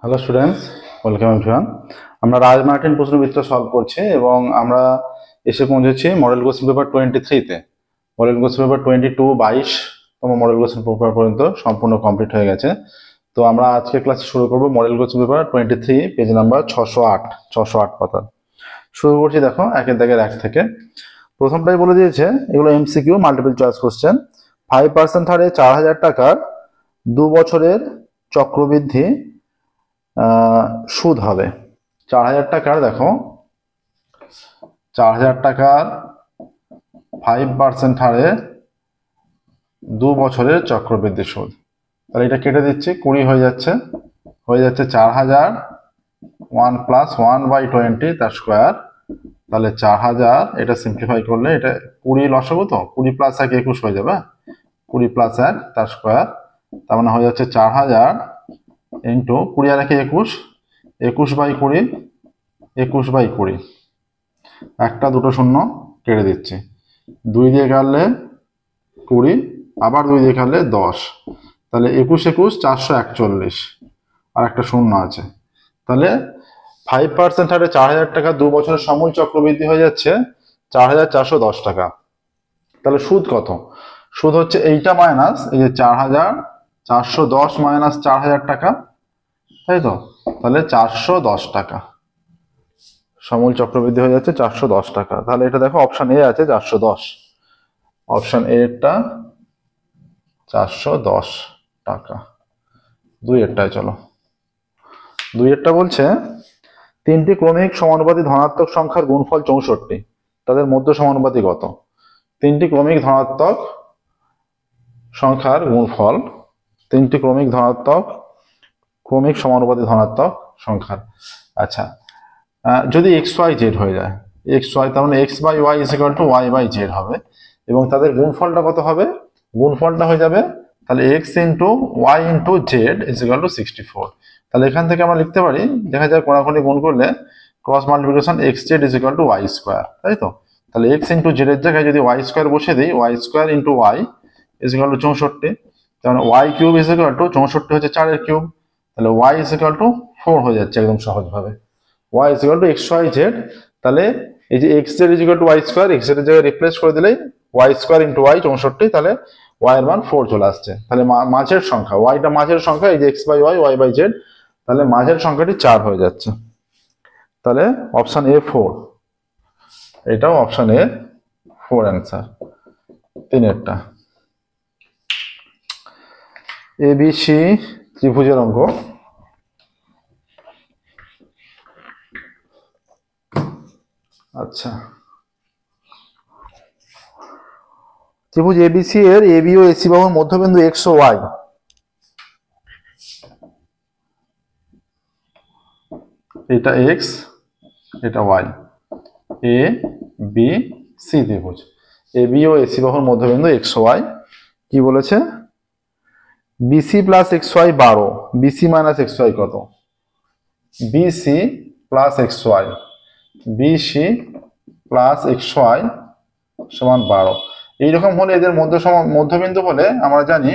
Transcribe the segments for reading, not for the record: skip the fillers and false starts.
Hello students, welcome everyone. আমরা রাজ Martin প্রশ্নবিচিত্র solve করছি এবং আমরা এসে পৌঁছেছি মডেল কোশ্চেন পেপার 23-তে। মডেল কোশ্চেন পেপার 22-22তম মডেল কোশ্চেন পেপার পর্যন্ত সম্পূর্ণ কমপ্লিট হয়ে গেছে। তো আমরা আজকে ক্লাস শুরু করব model question paper 23, page number 608 পাতা। শুরু করছি, দেখো একের দাগের 1 থেকে। প্রথমটাই বলে দিয়েছে, এগুলো এমসিকিউ মাল্টিপল চয়েস কোশ্চেন। 5% হারে 4,000 টাকার 2 বছরের চক্রবৃদ্ধি সুদ হবে। 4,000 টাকার, দেখো 4,000 টাকার 5% হারে 2 বছরের চক্রবৃদ্ধি সুদ। তাহলে এটা কেটে দিচ্ছি, 20 হয়ে যাচ্ছে 4,000 1 + 1/20 তার স্কোয়ার। তাহলে 4,000 এটা সিম্পলিফাই করলে এটা 20 লসাগু, তো 20 + 1 21 হয়ে যাবে। 20 + 1 তার স্কোয়ার, তার মানে হয়ে যাচ্ছে 4,000 ইন্টু 20 আর 1 21, 21/20, 21/20। একটা দুটো শূন্য কেটে দিচ্ছি, 2 দিয়ে কাটলে 20, আবার 2 দিয়ে কাটলে 10। তাহলে 21 21 441, আর একটা শূন্য আছে। তাহলে 5% হারে 4,000 টাকা 2 বছরের সমূল চক্রবৃদ্ধি হয়ে যাচ্ছে 4,410 টাকা। তাহলে সুদ কত? সুদ হচ্ছে এইটা মাইনাস এই যে 4,410 মাইনাস 4,000 টাকা, তাই তো? তাহলে 410 টাকা সমূল চক্রবৃদ্ধি হয়ে যাচ্ছে 410 টাকা। তাহলে এটা দেখো অপশন এ আছে 410, অপশন এরটা 410 টাকা। 2-এরটায় চলো। 2-এরটা বলছে, তিনটি ক্রমিক সমানুপাতি ধনাত্মক সংখ্যার গুণফল 64, তাদের মধ্য সমানুপাতি কত? তিনটি ক্রমিক ধনাত্মক সংখ্যার গুণফল, তিনটি ক্রমিক সমানুপাতি ধনাত্মক সংখ্যার। আচ্ছা, যদি XYZ হয়ে যায়, XY, তার মানে X/Y = Y/Z হবে, এবং তাদের গুণফলটা কত হবে? গুণফলটা হয়ে যাবে তাহলে X × Y × Z = 64। তাহলে এখান থেকে আমরা লিখতে পারি, দেখা যায় কোনাকুনি গুণ করলে ক্রস মাল্টিপ্লিকেশন XZ = Y², তাই তো? তাহলে X × Z এর জায়গায় যদি Y² বসে দিই, Y² × Y = 64, তার মানে Y³ = 64 হচ্ছে 4-এর কিউব। তাহলে Y = 4 হয়ে যাচ্ছে একদম সহজভাবে। Y = XYZ। তাহলে এই যে XZ = Y², XZ এর জায়গায় রিপ্লেস করে দিলেই Y² × Y 64, তাহলে Y এর মান 4 চলে আসছে। তাহলে মাঝের সংখ্যা, Yটা মাঝের সংখ্যা, এই যে X/Y Y/Z, তাহলে মাঝের সংখ্যাটি 4 হয়ে যাচ্ছে। তাহলে অপশন এ 4, এটাও অপশন এ 4 অ্যান্সার 3-এরটা। ABC ত্রিভুজের অঙ্ক। আচ্ছা, ত্রিভুজ ABC এর AB ও AC বাহুর মধ্যবিন্দু X ও Y। এটা X, এটা Y। ABC ত্রিভুজ, AB ও AC বাহুর মধ্যবিন্দু X ও Y। কি বলেছে? BC + XY 12, BC - XY কত? BC + XY, BC + XY = 12। এইরকম হলে এদের মধ্যবিন্দু হলে আমরা জানি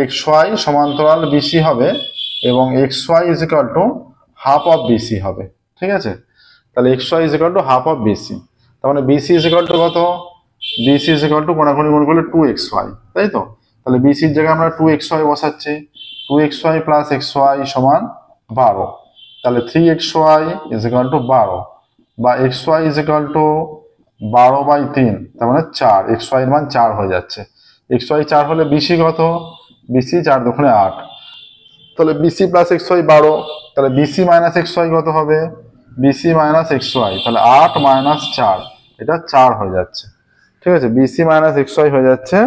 XY সমান্তরাল BC হবে এবং XY = হাফ অফ BC হবে, ঠিক আছে? তাহলে XY = হাফ অফ BC, তার মানে BC = কত? BC = কোনাকুনি গুণ করলে 2XY, তাই তো? তাহলে BC এর জায়গায় আমরা 2XY বসাচ্ছি, 2XY + XY = 12। তাহলে 3XY = 12, বা XY = 12/3, তার মানে 4, XY এর মান 4 হয়ে যাচ্ছে। XY 4 হলে BC কত? BC 4 × 2 = 8। তাহলে BC + XY 12, তাহলে BC - XY কত হবে? BC - XY, তাহলে 8 - 4, এটা 4 হয়ে যাচ্ছে, ঠিক আছে? BC - XY হয়ে যাচ্ছে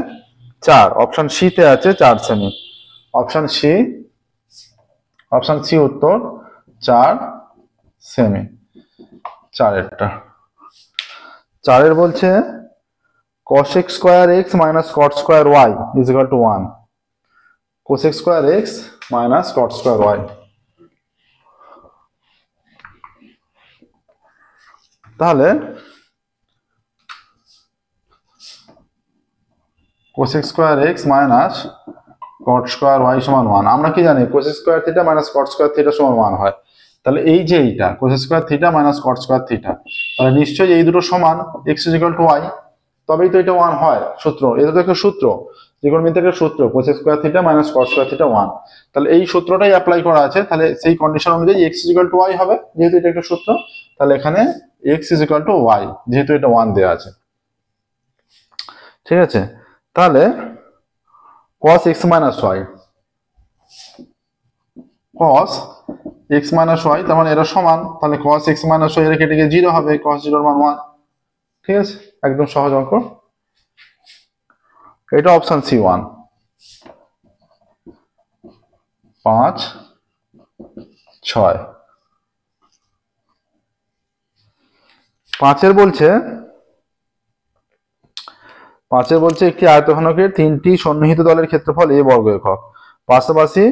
4। অপশন সি তে আছে 4 সেমি। অপশন সি উত্তর 4 সেমি। 4-এরটা। 4-এর বলছে cosec² x - cot² y = 1, cosec² x - cot² y। তাহলে cosec² x - cot square y সমান 1। আমরা কি জানি cos square theta minus cot square theta সমান 1 হয়। তাহলে এই যে এইটা cos square theta minus cot square theta, তাহলে নিশ্চয়ই এই দুটো সমান x y, তবেই তো এটা 1 হয়। সূত্র, এটা তো একটা সূত্র, ত্রিকোণমিতির সূত্র cos square theta minus cot square theta 1। তাহলে এই সূত্রটাই অ্যাপ্লাই করা আছে, তাহলে সেই কন্ডিশন অনুযায়ী x y হবে, যেহেতু এটা একটা সূত্র। তাহলে এখানে x y, যেহেতু এটা 1 দেওয়া আছে, ঠিক আছে। তাহলে cos x minus y, cos x minus y, তার মানে এরা সমান, তাহলে cos x minus y এর কেটে গিয়ে 0 হবে, cos 0 এর মান 1। ঠিক আছে, একদম সহজ অঙ্ক। এটা অপশন C1, 5, 6। 5 বলছে একটি আয়তঘনকের 3টি সন্নিহিত তলের ক্ষেত্রফল a বর্গ একক, পাশাপাশি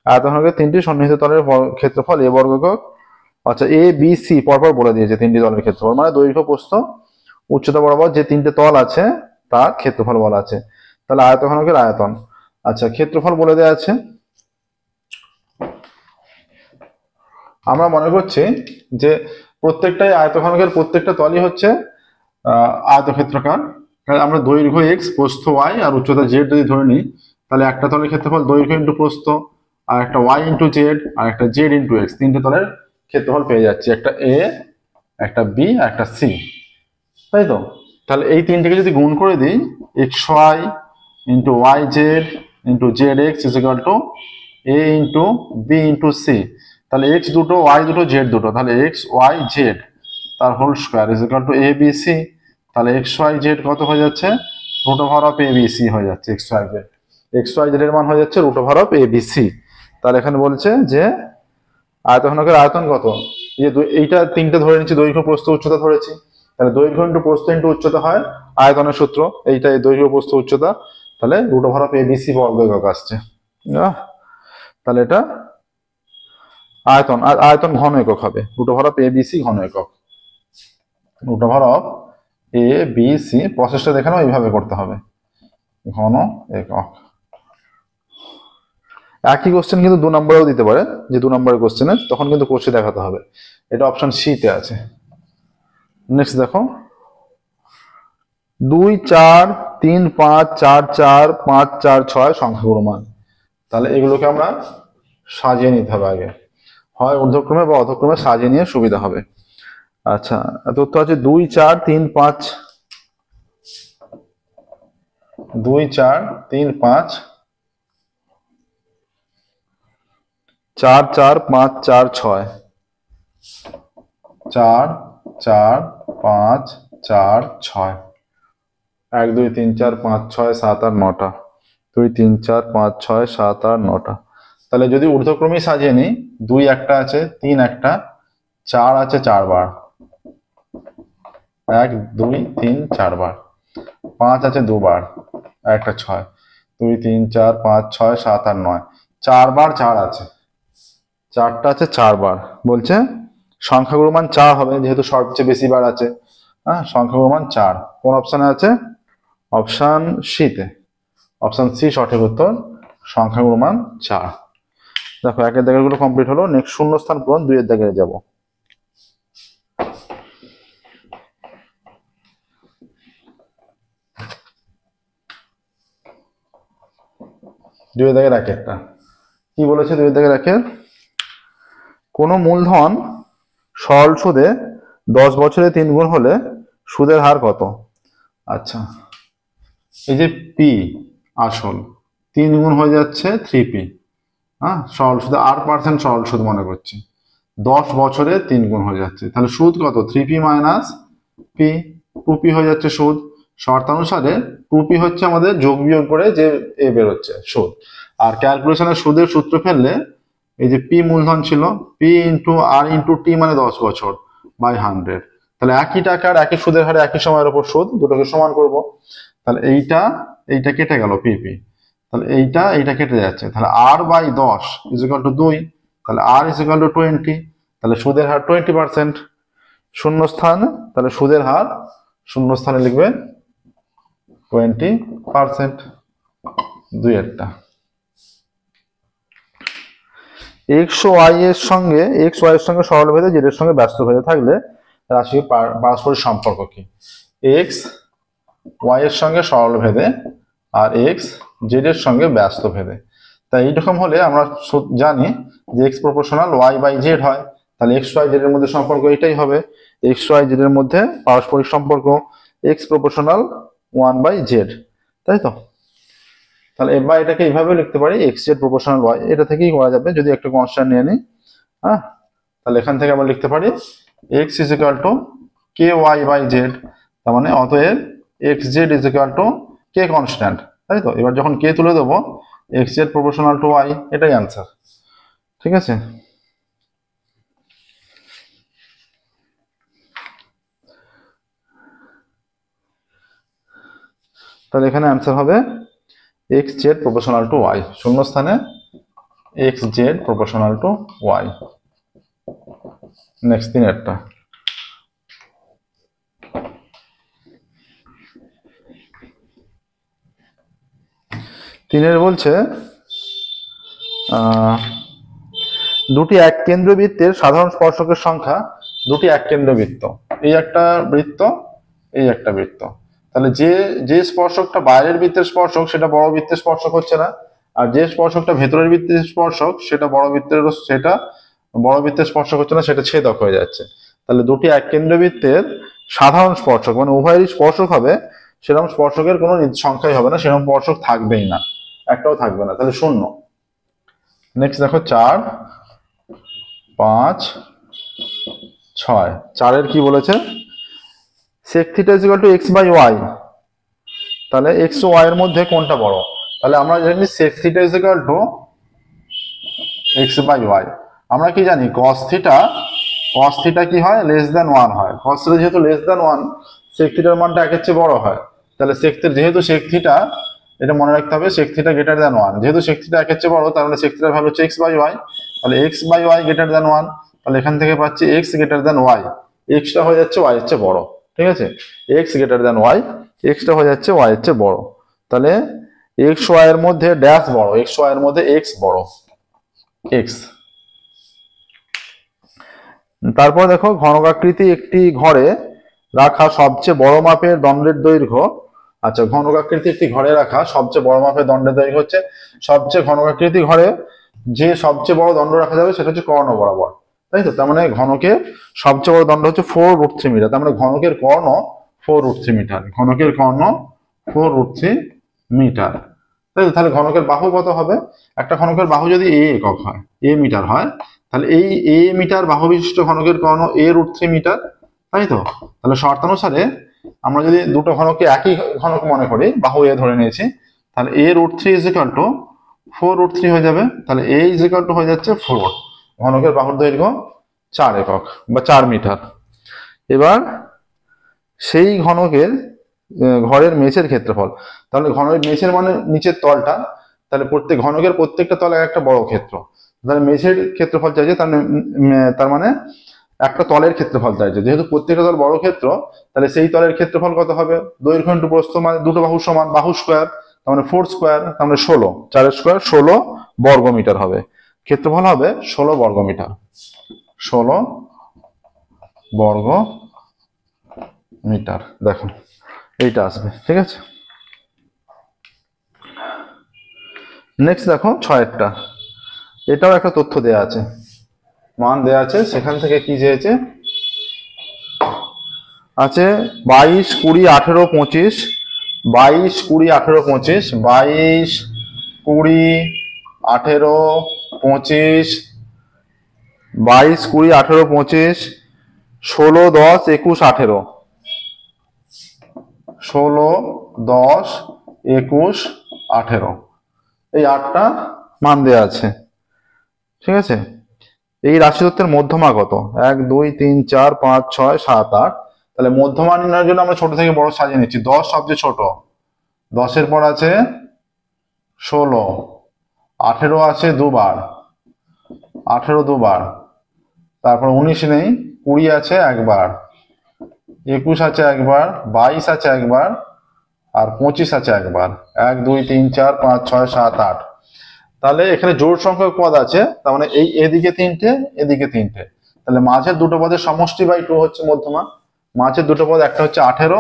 আয়তঘনকের 3টি সন্নিহিত তলের ক্ষেত্রফল a বর্গ একক। আচ্ছা, a b c পরপর বলে দিয়েছে 3টি তলের ক্ষেত্রফল, মানে দৈর্ঘ্য প্রস্থ উচ্চতা বরাবর যে 3টে তল আছে তার ক্ষেত্রফল বলা আছে। তাহলে আয়তঘনকের আয়তন, আচ্ছা ক্ষেত্রফল বলে দেওয়া আছে। আমরা মনে করছি যে প্রত্যেকটাই আয়তঘনকের প্রত্যেকটা তলই হচ্ছে আয়তক্ষেত্রাকার। আমরা দৈর্ঘ্য x, প্রস্থ y আর উচ্চতা z যদি ধরে নিই, তাহলে একটা তলের ক্ষেত্রফল দৈর্ঘ্য ইন্টু প্রস্থ, আর একটা y ইন্টু z, আর একটা z ইন্টু x, 3টে তলের ক্ষেত্রফল পেয়ে যাচ্ছি, একটা a, একটা b আর একটা c, তাই তো। তাহলে এই তিনটিকে যদি গুণ করে দিই, xy into yz into zx is equal to a into b into c, তাহলে x দুটো, y দুটো, z দুটো, তাহলে x y z তার whole square is equal to a b c। তাহলে x y z কত হয়ে যাচ্ছে, root over of a b c হয়ে যাচ্ছে। x y z এর মান হয়ে যাচ্ছে root over of a b c। তাহলে এখানে বলছে যে আয়তঘনকের আয়তন কত, এইটা 3টে ধরে নিচ্ছি, দৈর্ঘ্য প্রস্থ উচ্চতা ধরেছি, তাহলে দৈর্ঘ্য ইন্টু প্রস্থ ইন্টু উচ্চতা হয় আয়তনের সূত্র, এইটা দৈর্ঘ্য প্রস্থ উচ্চতা, তাহলে root over of a b c বর্গ একক আসছে। তাহলে এটা আয়তন, আর আয়তন ঘন একক হবে, root over of a b c ঘন একক, root over of a b c। প্রসেসটা দেখানো এইভাবে করতে হবে, ঘন একক। একই কোশ্চেন কিন্তু 2 নম্বরেও দিতে পারে, যে 2 নম্বরের কোশ্চেনে তখন কিন্তু কোশ্চেন দেখাতে হবে। এটা অপশন সি তে আছে। নেক্সট দেখো, 2 4 3 5 4 4 5 4 6 সংখ্যাগুলো মান। তাহলে এগুলোকে আমরা সাজিয়ে নিতে হবে আগে, হয় ঊর্ধ্বক্রমে বা অধক্রমে সাজিয়ে নিয়ে সুবিধা হবে। আচ্ছা, তথ্য আছে 2 4 3 5, 2 4 3 5 4 4 5 4 6, 4 4 5 4 6, 1 2 3 4 5 6 7 8 9টা, 2 3 4 5 6 7 8 9টা। তাহলে যদি ঊর্ধ্বক্রমে সাজিয়ে নিই, 2 একটা আছে, 3 একটা, 4 আছে 4 বার, 1 2 3 4 বার, 5 আছে 2 বার, একটা 6, 2 3 4 5 6 7 8 9, 4 বার 4 আছে, 4টা আছে 4 বার। বলছে সংখ্যাগুলোর মান 4 হবে, যেহেতু সবচেয়ে বেশি বার আছে। হ্যাঁ, সংখ্যাগুলোর মান 4। কোন অপশনে আছে? অপশন সি তে, অপশন সি সঠিক উত্তর, সংখ্যাগুলোর মান 4। দেখো, 1 এর দাগেরগুলো কমপ্লিট হলো। নেক্সট শূন্যস্থান পূরণ, 2 এর দাগে যাব। 2 এর দাগের 1-1টা কি বলেছে? 2 এর দাগের 1-এর, কোন মূলধন সরল সুদে 10 বছরে 3 গুণ হলে সুদের হার কত? আচ্ছা, এই যে পি আসল 3 গুণ হয়ে যাচ্ছে 3p, হ্যাঁ, সরল সুদে 8% সরল সুদ মনে করছি, 10 বছরে 3 গুণ হয়ে যাচ্ছে, তাহলে সুদ কত? 3p মাইনাস পি, 2p হয়ে যাচ্ছে সুদ। শর্তানুসারে 2p হচ্ছে আমাদের যোগ বিয়োগ করে যে এ বেরোচ্ছে সুদ, আর ক্যালকুলেশনের সুদের সূত্র ফেললে এই যে পি মূলধন ছিল, পি ইন্টু আর ইন্টু টি মানে 10 বছর বাই 100, তাহলে একই টাকার একই সুদের হারে একই সময়ের উপর সুদ, দুটোকে সমান করব। তাহলে এইটা কেটে গেল পিপি, তাহলে এইটা কেটে যাচ্ছে, তাহলে আর বাই 10 ইজ ইকুয়াল টু 2, তাহলে আর ইজ ইকুয়াল টু 20, তাহলে সুদের হার 20%। শূন্যস্থান, তাহলে সুদের হার শূন্যস্থানে লিখবে 20%। 2 এরটা এক্স ওয়াই এর সঙ্গে সরলভেদে জেড এর সঙ্গে ব্যস্তভেদে থাকলে রাশির পারস্পরিক সম্পর্ক কি? এক্স ওয়াই এর সঙ্গে সরলভেদে আর এক্স জেড এর সঙ্গে ব্যস্তভেদে। তাই এইরকম হলে আমরা জানি যে x proportional y by z হয়, তাহলে এক্স ওয়াই জেড এর মধ্যে সম্পর্ক এটাই হবে, এক্স ওয়াই জেড এর মধ্যে পারস্পরিক সম্পর্ক এক্স প্রপোর্শনাল 1/z, তাই তো? তাহলে এবার এটাকে এইভাবে লিখতে পারি এক্স জেড প্রপোর্শনাল ওয়াই, এটা থেকেই করা যাবে যদি একটা কনস্ট্যান্ট নিয়ে নিই। হ্যাঁ, তাহলে এখান থেকে আমরা লিখতে পারি x is equal to k y by z, তার মানে অতএব x z is equal to k constant, তাই তো? এবার যখন কে তুলে দেবো x z proportional to y, এটাই অ্যান্সার। ঠিক আছে, তাহলে এখানে অ্যান্সার হবে x z proportional to y, শূন্যস্থানে x z proportional to y. Next দিনেরটা, তিনের বলছে দুটি এক কেন্দ্রবৃত্তের সাধারণ স্পর্শকের সংখ্যা, দুটি এক কেন্দ্রবৃত্ত, এই একটা বৃত্ত এই একটা বৃত্ত, তাহলে যে যে স্পর্শকটা বাইরের বৃত্তের স্পর্শক সেটা বড় বৃত্তের স্পর্শক হচ্ছে না, আর যে স্পর্শকটা ভেতরের বৃত্তের স্পর্শক সেটা বড় বৃত্তের স্পর্শক হচ্ছে না, সেটা ছেদক হয়ে যাচ্ছে। তাহলে দুটি এক কেন্দ্রবৃত্তের সাধারণ স্পর্শক মানে উভয়েরই স্পর্শক হবে, সেরকম স্পর্শকের কোনো সংখ্যাই হবে না, সেরকম স্পর্শক থাকবেই না, একটাও থাকবে না, তাহলে শূন্য। নেক্সট দেখো 4, 5, 6, 4-এর কি বলেছে? sec θ = x বাই ওয়াই, তাহলে x ও y এর মধ্যে কোনটা বড়? তাহলে আমরা জানি sec θ = x বাই ওয়াই। আমরা কি জানি cos θ কি হয়? <1 হয়। cos θ যেহেতু <1, sec θ এর মানটা 1 এর চেয়ে বড় হয়, তাহলে যেহেতু sec θ, এটা মনে রাখতে হবে sec θ > 1, যেহেতু sec θ 1 এর চেয়ে বড় তার মানে sec θ এর ভ্যালু হচ্ছে x বাই ওয়াই, তাহলে x বাই ওয়াই > 1, তাহলে এখান থেকে পাচ্ছি x > y, x টা হয়ে যাচ্ছে y এর চেয়ে বড়, ঠিক আছে? x > y, x টা হয়ে যাচ্ছে y এর চেয়ে বড়, তাহলে x y এর মধ্যে ড্যাশ বড়, x y এর মধ্যে x বড়, x। তারপর দেখো ঘনকাকৃতি একটি ঘরে রাখা সবচেয়ে বড় মাপের দণ্ডের দৈর্ঘ্য, আচ্ছা ঘনকাকৃতি একটি ঘরে রাখা সবচেয়ে বড় মাপের দণ্ডের দৈর্ঘ্য হচ্ছে, সবচেয়ে ঘনকাকৃতি ঘরে যে সবচেয়ে বড় দণ্ড রাখা যাবে সেটা হচ্ছে কর্ণ বরাবর, তাই তো? তার মানে ঘনকের সবচেয়ে বড় দণ্ড হচ্ছে 4√3 মিটার, তার মানে ঘনকের কর্ণ 4√3 মিটার, ঘনকের কর্ণ 4√3 মিটার, তাই তো? তাহলে ঘনকের বাহু কত হবে? একটা ঘনকের বাহু যদি a একক হয়, a মিটার হয়, তাহলে এই a মিটার বাহু বিশিষ্ট ঘনকের কর্ণ a√3 মিটার, তাই তো? তাহলে শর্তানুসারে আমরা যদি দুটো ঘনকে একই ঘনক মনে করি, বাহু a ধরে নিয়েছি, তাহলে a√3 = 4√3 হয়ে যাবে, তাহলে a = হয়ে যাচ্ছে 4, ঘনকের বাহুর দৈর্ঘ্য 4 একক বা 4 মিটার। এবার সেই ঘনকের ঘরের মেঝের ক্ষেত্রফল, তাহলে ঘরের মেঝের মানে নিচের তলটা, তাহলে ঘনকের প্রত্যেকটা তলে একটা বড় ক্ষেত্র, তাহলে মেঝের ক্ষেত্রফল চাইছে, তার মানে একটা তলের ক্ষেত্রফল চাইছে, যেহেতু প্রত্যেকটা তল বড় ক্ষেত্র, তাহলে সেই তলের ক্ষেত্রফল কত হবে? দৈর্ঘ্য ইন্টু প্রস্থ, মানে দুটো বাহু সমান, বাহু স্কোয়ার, তার মানে 4 স্কোয়ার, তার মানে 16, 4 স্কোয়ার 16 বর্গ মিটার হবে, ক্ষেত্রফল হবে 16 বর্গ মিটার, 16 বর্গ মিটার। দেখো এইটা আসবে, ঠিক আছে? নেক্সট দেখো 6-এরটা, এটাও একটা তথ্য দেয়া আছে, মান দেয়া আছে, সেখান থেকে কি চেয়েছে? আছে 22, 20, 18, 25, 22, 20, 18, 25, 22, 20, 18, 25, 22, 20, 18, 25, 16, 10, 21, 18, 16, 10, 21, 18, এই 8টা মান দেয়া আছে, ঠিক আছে? এই রাশিতত্ত্বের মধ্যমা কত? 1, 2, 3, 4, 5, 6, 7, 8, তাহলে মধ্যমা নির্ণয়ের জন্য আমরা ছোট থেকে বড় সাজিয়ে নিচ্ছি। 10 সবচেয়ে ছোট, 10-এর পর আছে 16, 18 আছে দুবার, 18 দুবার, তারপর 19 নেই, 20 আছে একবার, 21 আছে একবার, 22 আছে একবার, আর 25 আছে একবার। 1, 2, 3, 4, 5, 6, 7, 8, তাহলে এখানে জোড় সংখ্যক পদ আছে, তার মানে এই এদিকে তিনটে এদিকে তিনটে, তাহলে মাঝের দুটো পদের সমষ্টি বাই 2 হচ্ছে মধ্যমা। মাঝের দুটো পদ একটা হচ্ছে 18,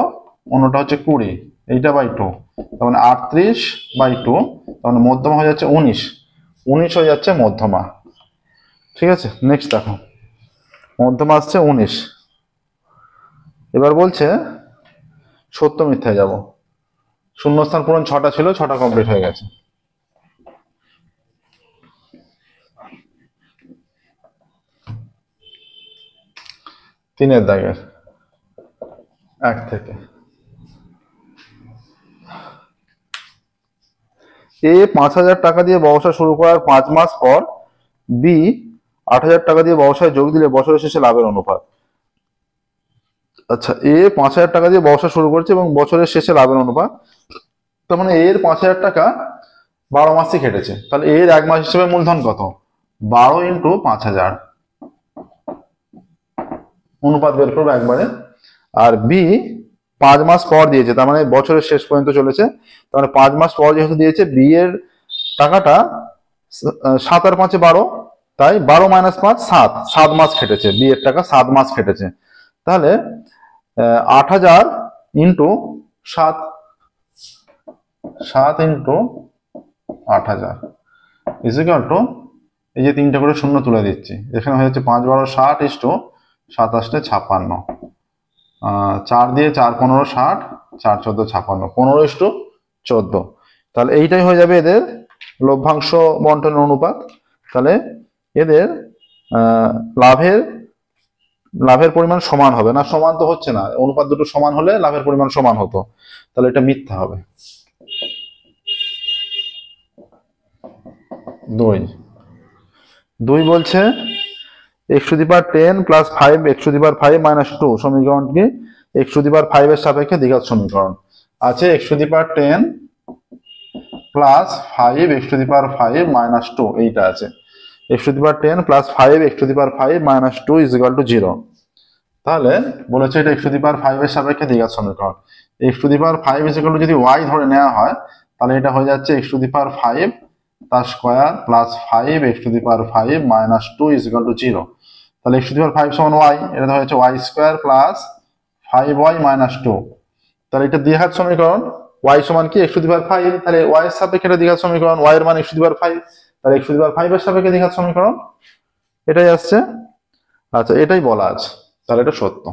অন্যটা হচ্ছে 20, এইটা বাই 2, তার মানে 38/2, তার মানে মধ্যমা হয়ে যাচ্ছে 19, 19 হয়ে যাচ্ছে মধ্যমা। ঠিক আছে, নেক্সট দেখো, মধ্যমা আসছে 19। এবার বলছে সত্য মিথ্যায় যাব। শূন্যস্থান পূরণ 6টা ছিল, 6টা কমপ্লিট হয়ে গেছে। তিনের দাগের 1 থেকে এ 5,000 টাকা দিয়ে ব্যবসা শুরু করার 5 মাস পর বি 8,000 টাকা দিয়ে ব্যবসায় যোগ দিলে বছরের শেষে লাভের অনুপাত। আচ্ছা, এ 5,000 টাকা দিয়ে ব্যবসা শুরু করছে এবং বছরের শেষে লাভের অনুপাত, তার মানে এর 5,000 টাকা 12 মাসই খেটেছে, তাহলে এর 1 মাস হিসেবে মূলধন কত? 12 × 5,000, অনুপাত বের করবো একবারে। আর বি 5 মাস পর দিয়েছে, তার মানে বছরের শেষ পর্যন্ত চলেছে, তার মানে 5 মাস পর যেহেতু দিয়েছে, বি এর টাকাটা 7 আর 5 12, তাই 12 - 5 7, 7 মাস খেটেছে, বি এর টাকা 7 মাস খেটেছে। তাহলে 8,000 × 7, 7 × 8,000 ইকুয়াল টু, এই যে 3টে করে শূন্য তুলে দিচ্ছি, এখানে হয়ে যাচ্ছে 5 12 60 = 27 56, 4 দিয়ে 4 15 60, 4 14 56, 15:14। তাহলে এইটাই হয়ে যাবে এদের লভ্যাংশ বন্টনের অনুপাত। তাহলে এদের লাভের পরিমাণ সমান হবে না, সমান তো হচ্ছে না, অনুপাত দুটো সমান হলে লাভের পরিমাণ সমান হতো, তাহলে এটা মিথ্যা হবে। 2 বলছে x⁻10 + 5 x⁵ - 2 সমীকরণটি x⁵ এর সাপেক্ষে দ্বিঘাত সমীকরণ। আছে x⁻10 + 5 x⁵ - 2, এইটা আছে x⁻10 + 5 x⁵ - 2 = 0। তাহলে বলেছে এটা x⁵ এর সাপেক্ষে দ্বিঘাত সমীকরণ। x⁵ যদি y ধরে নেওয়া হয়, তাহলে এটা হয়ে যাচ্ছে x⁵ তার স্কয়ার + 5 x⁵ - 2 = 0। তাহলে x⁵ সমান y, এটা ধরা হচ্ছে y² + 5y - 2। তাহলে এটা দ্বিঘাত সমীকরণ, y সমান কি x⁵, তাহলে y এর সাপেক্ষে এটা দ্বিঘাত সমীকরণ, y এর মান x⁵, তাহলে x⁵ এর সাপেক্ষে দ্বিঘাত সমীকরণ, এটাই আসছে। আচ্ছা, এটাই বলা আছে, তাহলে এটা সত্য।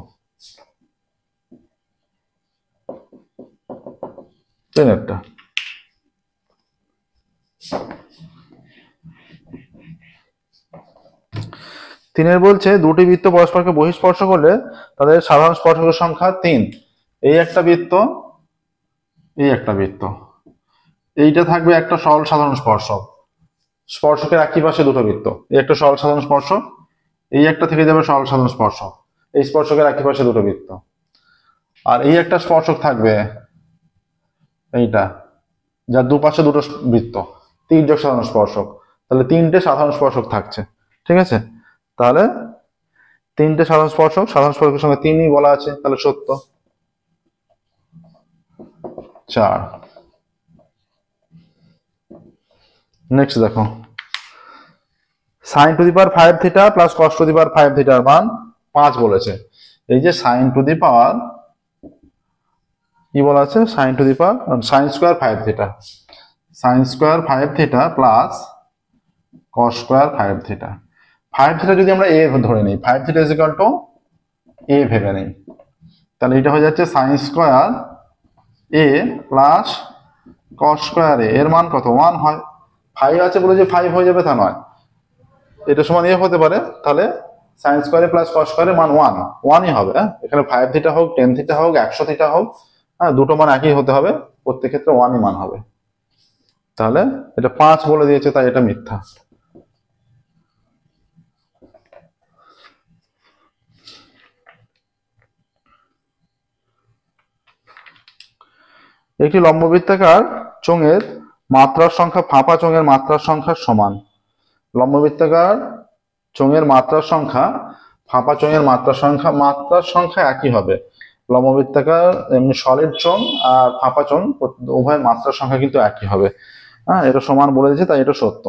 তিনেরটা, তিনের বলছে দুটি বৃত্ত পরস্পরকে বহিঃস্পর্শ করলে তাদের সাধারণ স্পর্শকের সংখ্যা 3। এই একটা বৃত্ত, এই একটা বৃত্ত, এইটা থাকবে একটা সরল সাধারণ স্পর্শক, স্পর্শকের একই পাশে দুটো বৃত্ত, এই একটা সরল সাধারণ স্পর্শক, এই একটা থেকে যাবে সরল সাধারণ স্পর্শক, এই স্পর্শকের একই পাশে দুটো বৃত্ত, আর এই একটা স্পর্শক থাকবে এইটা, যার দুপাশে দুটো বৃত্ত, তির্যক সাধারণ স্পর্শক, তাহলে 3টে সাধারণ স্পর্শক থাকছে। ঠিক আছে, তাহলে 3টে সাধারণ স্পর্শকের সঙ্গে 3ই বলা আছে, তাহলে সত্য। 4। নেক্সট দেখো, sin⁵ + cos⁵ এর মান 5 বলেছে। এই যে sin² কি বলা আছে, sin² 5θ + cos²5θ। 5θ যদি আমরা a ধরে নিই, 5θ = a ভেবে নিই, তাহলে এটা হয়ে যাচ্ছে sin² a + cos²a, এর মান কত? 1 হয়। 5 আছে বলে যে 5 হয়ে যাবে তা নয়, এটা সমান a হতে পারে, তাহলে sin² + cos² মান 1ই হবে। এখানে 5θ হোক, 10θ হোক, 100θ হোক, দুটো মান একই হতে হবে, প্রত্যেক ক্ষেত্রে 1ই মান হবে। তাহলে এটা 5 বলে দিয়েছে, তাই এটা মিথ্যা। একটি লম্ববৃত্তাকার চোঙের মাত্রার সংখ্যা ফাঁপা চোঙের মাত্রার সংখ্যার সমান। লম্ববৃত্তাকার চোঙের মাত্রার সংখ্যা ফাঁপা চোঙের মাত্রার সংখ্যা একই হবে। লম্ববৃত্তাকার এমনি সলিড চোঙ আর ফাঁপা চোঙ উভয়ের মাত্রার সংখ্যা কিন্তু একই হবে। হ্যাঁ, এটা সমান বলে দিয়েছে, তাই এটা সত্য।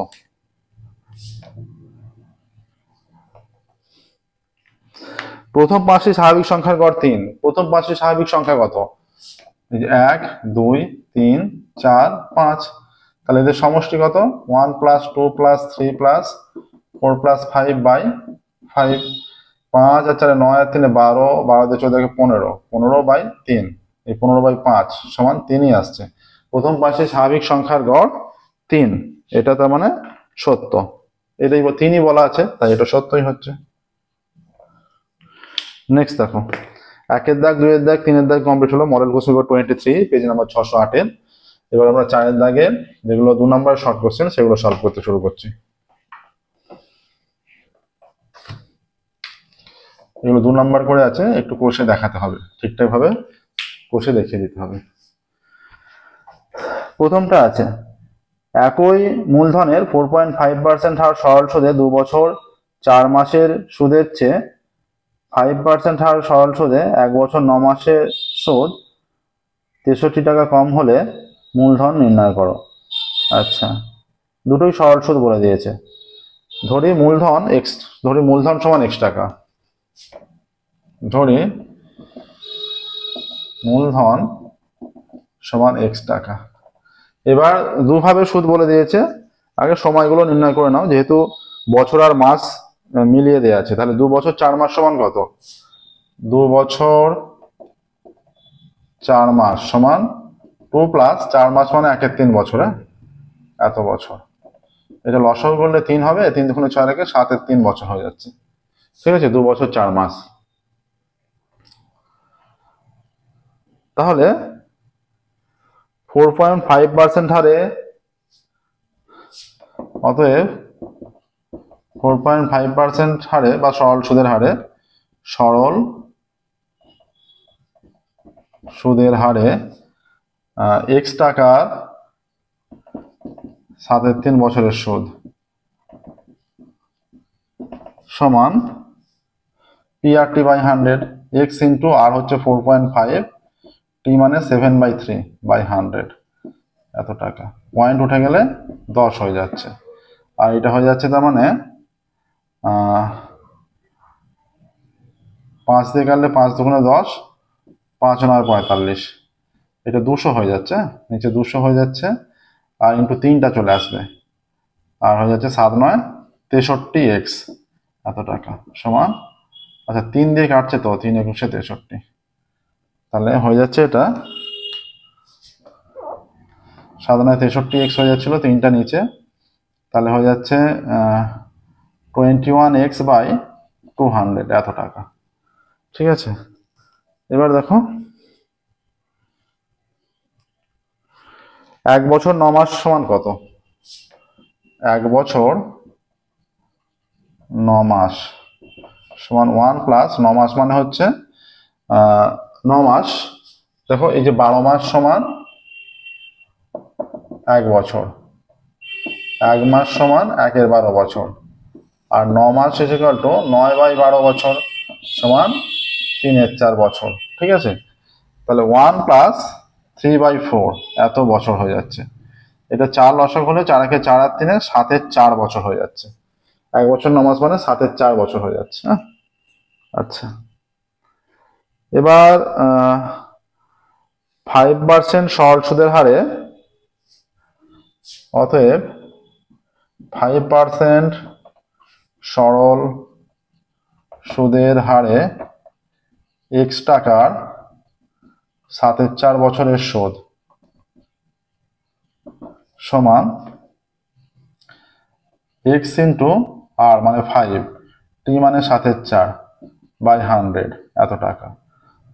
প্রথম পাঁচটি স্বাভাবিক সংখ্যার গড় 3। প্রথম পাঁচটি স্বাভাবিক সংখ্যা কত? 1 2 3 4 5। তাহলে এদের সমষ্টি কত? 1 + 2 + 3 + 4 + 5 বাই 5। 5 আর 4 9 আর 3 12, 12 দিয়ে 14 15, 15 বাই 3, এই 15 বাই 5 সমান 3ই আসছে। প্রথম পাঁচটি স্বাভাবিক সংখ্যার গড় 3, এটা তার মানে সত্য। এটাই 3ই বলা আছে, তাই এটা সত্যই হচ্ছে। নেক্সট দেখো, 1-এর দাগ, 2-এর দাগ, 3-এর দাগ কমপ্লিট হলো। Model question paper 23, page number 608-এর। এবার আমরা 4-এর দাগের যেগুলো 2 নম্বরের শর্ট কোশ্চেন সেগুলো সলভ করতে শুরু করছি। এগুলো 2 নম্বর করে আছে, একটু কষে দেখাতে হবে, ঠিকঠাক ভাবে কষে দেখিয়ে দিতে হবে। প্রথমটা আছে, একই মূলধনের 4.5% হার সরল সুদে 2 বছর 4 মাসের সুদের চেয়ে 5% হার সরল সুদে 1 বছর 9 মাসের সুদ 63 টাকা কম হলে মূলধন নির্ণয় করো। আচ্ছা, দুটোই সরল সুদ বলে দিয়েছে। ধরি মূলধন সমান x টাকা। ধরি মূলধন সমান x টাকা। এবার দুভাবে সুদ বলে দিয়েছে। আগে সময়গুলো নির্ণয় করে নাও, যেহেতু বছর আর মাস মিলিয়ে দেওয়া আছে। তাহলে 2 বছর 4 মাস সমান কত? 2 বছর 4 মাস সমান 2 + 4 মাস মানে 1 এর 3 বছর, এত বছর। এটা লসাগু করলে 3 হবে, 3 দুগুণে 6 রেখে 7 এর 3 বছর হয়ে যাচ্ছে। ঠিক আছে, 2 বছর 4 মাস। তাহলে 4.5% হারে, অতএব 4.5% হারে বা সরল সুদের হারে x টাকার 7 এর 3 বছরের সুদ সমান PRT/100। x ইন্টু আর হচ্ছে 4.5, t মানে 7/3/100, এত টাকা। পয়েন্ট উঠে গেলে 10 হয়ে যাচ্ছে, আর এটা হয়ে যাচ্ছে তার মানে 5 দিয়ে কাটলে 5 দুগুণে 10, 5 9 45, এটা 200 হয়ে যাচ্ছে, নিচে 200 হয়ে যাচ্ছে, আর ইন্টু 3টা চলে আসবে, আর হয়ে যাচ্ছে 7 9 63x, এত টাকা সমান। আচ্ছা, 3 দিয়ে কাটছে তো, 3 একুশে 63, তাহলে হয়ে যাচ্ছে এটা 7 9 63x হয়ে যাচ্ছিল, 3টা নিচে, তাহলে হয়ে যাচ্ছে 21x/200, এত টাকা। ঠিক আছে, এবার দেখো 1 বছর 9 মাস সমান কত? 1 বছর 9 মাস সমান 1 + 9 মাস মানে হচ্ছে 9 মাস। দেখো এই যে 12 মাস সমান 1 বছর, 1 মাস সমান 1 এর 12 বছর, আর 9 মাস ইকুয়াল টু 9/12 বছর সমান 3 এর 4 বছর। ঠিক আছে, তাহলে 1 + 3/4, এত বছর হয়ে যাচ্ছে। এটা 4 লসাগু হলে 4 একে 4 আর 3 7 এর 4 বছর হয়ে যাচ্ছে। 1 বছর 9 মাস মানে 7 এর 4 বছর হয়ে যাচ্ছে। হ্যাঁ, আচ্ছা, এবার 5% সরল সুদের হারে, অতএব 5% সরল সুদের হারে x টাকার 7 এর 4 বছরের সুদ সমান x ইন্টু আর মানে 5, t মানে 7 এর 4/100, এত টাকা।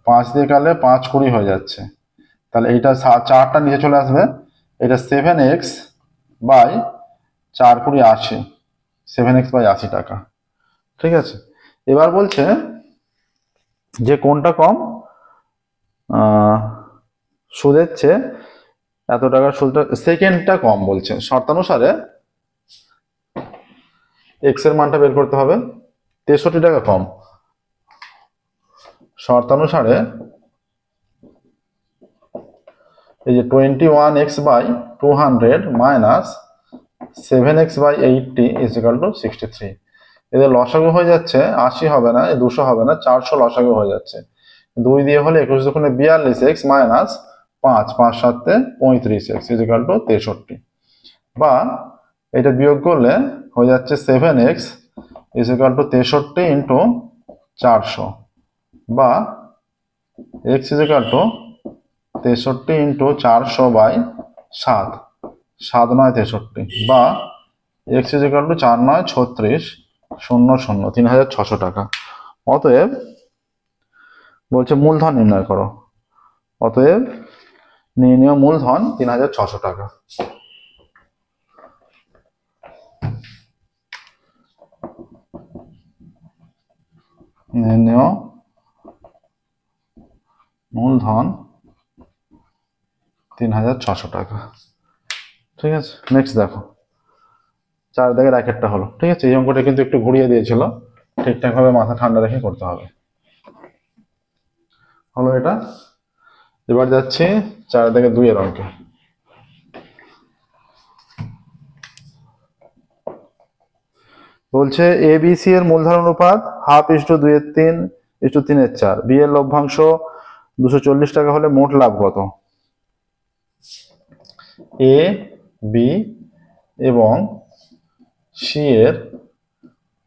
5 দিয়ে কাটলে 5 20 হয়ে যাচ্ছে, তাহলে এইটা 4টা নিচে চলে আসবে, এটা 7x/4 20 80, 7x/80 টাকা। ঠিক আছে, এবার বলছে যে কোনটা কম, সুদের চেয়ে এত টাকার সুদটা, সেকেন্ডটা কম বলছে। শর্তানুসারে x এর মানটা বের করতে হবে, 63 টাকা কম। শর্তানুসারে এই যে 21x/200 minus 7x by 80 is equal to 63। এদের লসাগু হয়ে যাচ্ছে 80 হবে না, 200 হবে না, 400 লসাগু হয়ে যাচ্ছে। 2 দিয়ে হলে 21 দুগুণে 42x minus 5 5 7 35x is equal to 63। বা এটা বিয়োগ করলে হয়ে যাচ্ছে 7x is equal to 63 into 400, বা x is equal to 63 into 400 by 7 7 9 63, বা x ইজ ইকাল টু 4 9 36 0 0 3600 টাকা। অতএব বলছে মূলধন নির্ণয় করো। অতএব নির্ণয় মূলধন 3600 টাকা। নির্ণয় মূলধন 3600 টাকা। ঠিক আছে, নেক্সট দেখো 4 দাগের একটা হলো। ঠিক আছে, এই অঙ্কটা কিন্তু একটু ঘুরিয়ে দিয়েছিল, ঠিকঠাক ভাবে মাথা ঠান্ডা রেখে করতে হবে। হলো এটা। এবার যাচ্ছি 4 দাগের 2 এর অঙ্কে। বলছে ABC এর মূলধন অনুপাত 1/2:2/3/3/4, বি এর লভ্যাংশ 240 টাকা হলে মোট লাভ কত? এ, বি এবং সি এর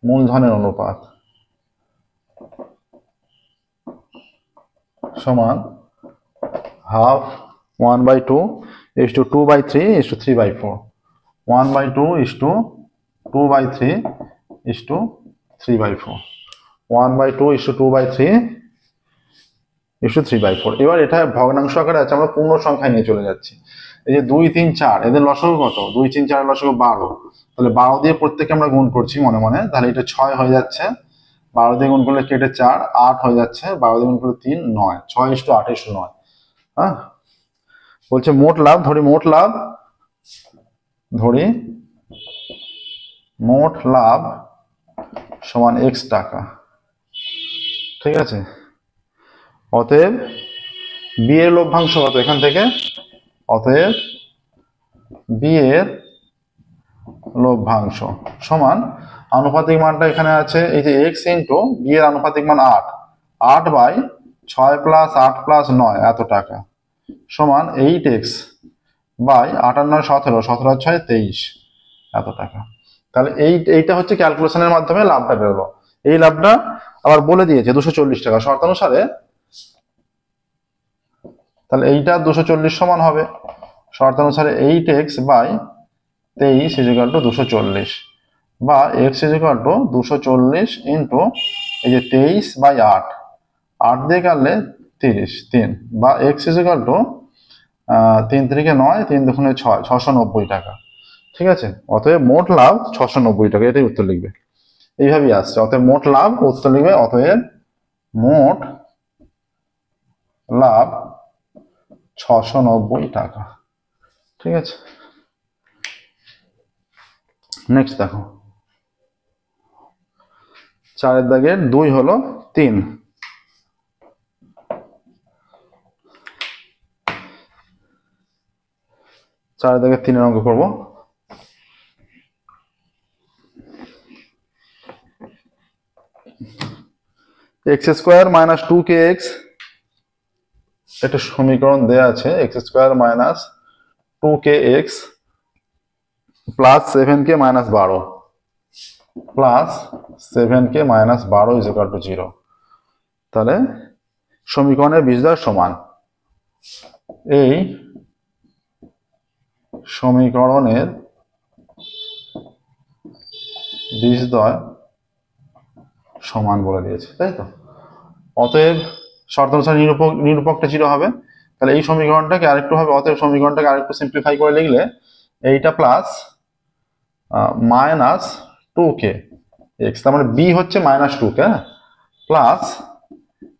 মূলধনের অনুপাত সমান 1/2 1/2 1/2 এবার এটা ভগ্নাংশ আকারে আছে, আমরা পূর্ণ সংখ্যায় নিয়ে চলে যাচ্ছি। এই যে 2 3 4 এদের লসাগু কত? 2 3 4 এর লসাগু 12, তাহলে 12 দিয়ে প্রত্যেককে আমরা গুণ করছি মনে মনে, তাহলে এটা 6 হয়ে যাচ্ছে। 12 দিয়ে গুণ করলে কেটে 4 8 হয়ে যাচ্ছে, 12 দিয়ে গুণ করলে 3 9, 6:8:9। হ্যাঁ, বলছে মোট লাভ, ধরি মোট লাভ সমান x টাকা। ঠিক আছে, অতএব বি এর লভ্যাংশ কত এখান থেকে? অতএব বি এর লভ্যাংশ সমান আনুপাতিক মানটা এখানে আছে, এই যে x ইন্টু বি এর আনুপাতিক মান 8, 8/6 প্লাস 8 প্লাস 9 এত টাকা সমান 8x বাই 8 আর 9 17, 17 আর 6 23 এত টাকা। তাহলে এইটা হচ্ছে ক্যালকুলেশনের মাধ্যমে লাভটা বেরোলো। এই লাভটা আবার বলে দিয়েছে 240 টাকা শর্তানুসারে, তাহলে এইটা 240 সমান হবে শর্তানুসারে 8x by 23 is equal to 240, বা x is equal to 240 into এই যে 23 বাই 8, 8 দিয়ে কাটলে 30 3, বা x ইজ ইকুয়াল টু 3 3 9 3 2 6 690 টাকা। ঠিক আছে, অতএব মোট লাভ 690 টাকা, এটাই উত্তর লিখবে। এইভাবেই আসছে, অতএব মোট লাভ উত্তর লিখবে, অতএব মোট লাভ 690 টাকা। ঠিক আছে, নেক্সট দেখো 4 দাগের 2 হলো 3। 4 দাগের 3 এর অঙ্ক করব। x² - 2kx একটা সমীকরণ দেয়া আছে, x² - 2kx plus 7k - 12 plus 7k - 12 is equal two 0। তাহলে সমীকরণের বীজদ্বয় সমান, এই সমীকরণের বীজদ্বয় সমান বলে দিয়েছে, তাই তো। অতএব শর্তানুসারে নিরূপকটা 0 হবে। তাহলে এই সমীকরণটাকে আরেকটু হবে, অতএব সমীকরণটাকে আরেকটু সিম্পলিফাই করে লিখলে এইটা প্লাস মাইনাস 2k x, তার মানে b হচ্ছে -2k প্লাস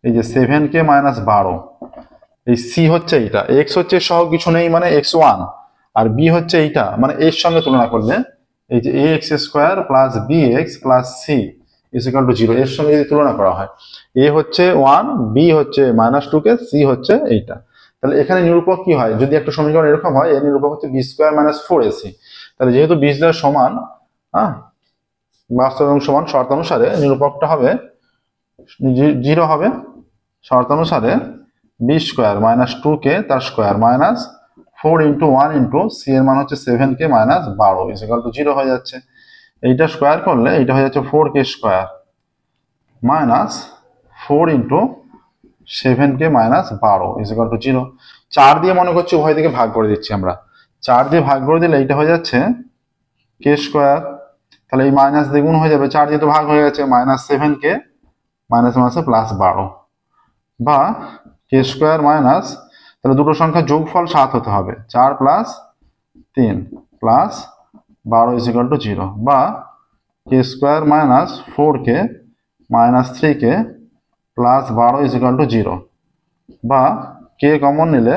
এই যে 7k - 12, এই c হচ্ছে এইটা, x হচ্ছে সহ কিছু নেই মানে x1, আর b হচ্ছে এইটা মানে এর সঙ্গে তুলনা করলে এই যে ax² plus bx plus c is equal two 0, এর সঙ্গে যদি তুলনা করা হয় a হচ্ছে 1, b হচ্ছে -2k, c হচ্ছে এইটা, তাহলে এখানে নিরূপক কি হয়, যদি একটা সমীকরণ এরকম হয়, এর নিরূপক হচ্ছে বি স্কোয়ার মাইনাস 4ac। তাহলে যেহেতু বি স্কোয়ার সমান বাস্তব এবং সমান শর্তানুসারে নিরূপকটা হবে 0 হবে। শর্তানুসারে বি স্কোয়ার মাইনাস 2k তার square minus 4 into 1 into C এর মান হচ্ছে 7k মাইনাস 12 ইকুয়াল টু 0 হয়ে যাচ্ছে। এইটা স্কোয়ার করলে এইটা হয়ে যাচ্ছে 4k square minus 4 into 7k minus 12 equal to 0। 4 দিয়ে মনে করছি উভয় দিকে ভাগ করে দিচ্ছি আমরা। 4 দিয়ে ভাগ করে দিলে এইটা হয়ে যাচ্ছে k স্কোয়ার, তাহলে এই মাইনাস দ্বিগুণ হয়ে যাবে, 4 দিয়ে তো ভাগ হয়ে গেছে, মাইনাস 7k মাইনাস মাইনাসে প্লাস 12 বা k স্কোয়ার মাইনাস, তাহলে দুটো সংখ্যা যোগফল 7 হতে হবে, 4 প্লাস 3 প্লাস 12 ইকুয়াল টু 0 বা k square minus 4k minus 3k plus 12 equal to 0 বা k কমন নিলে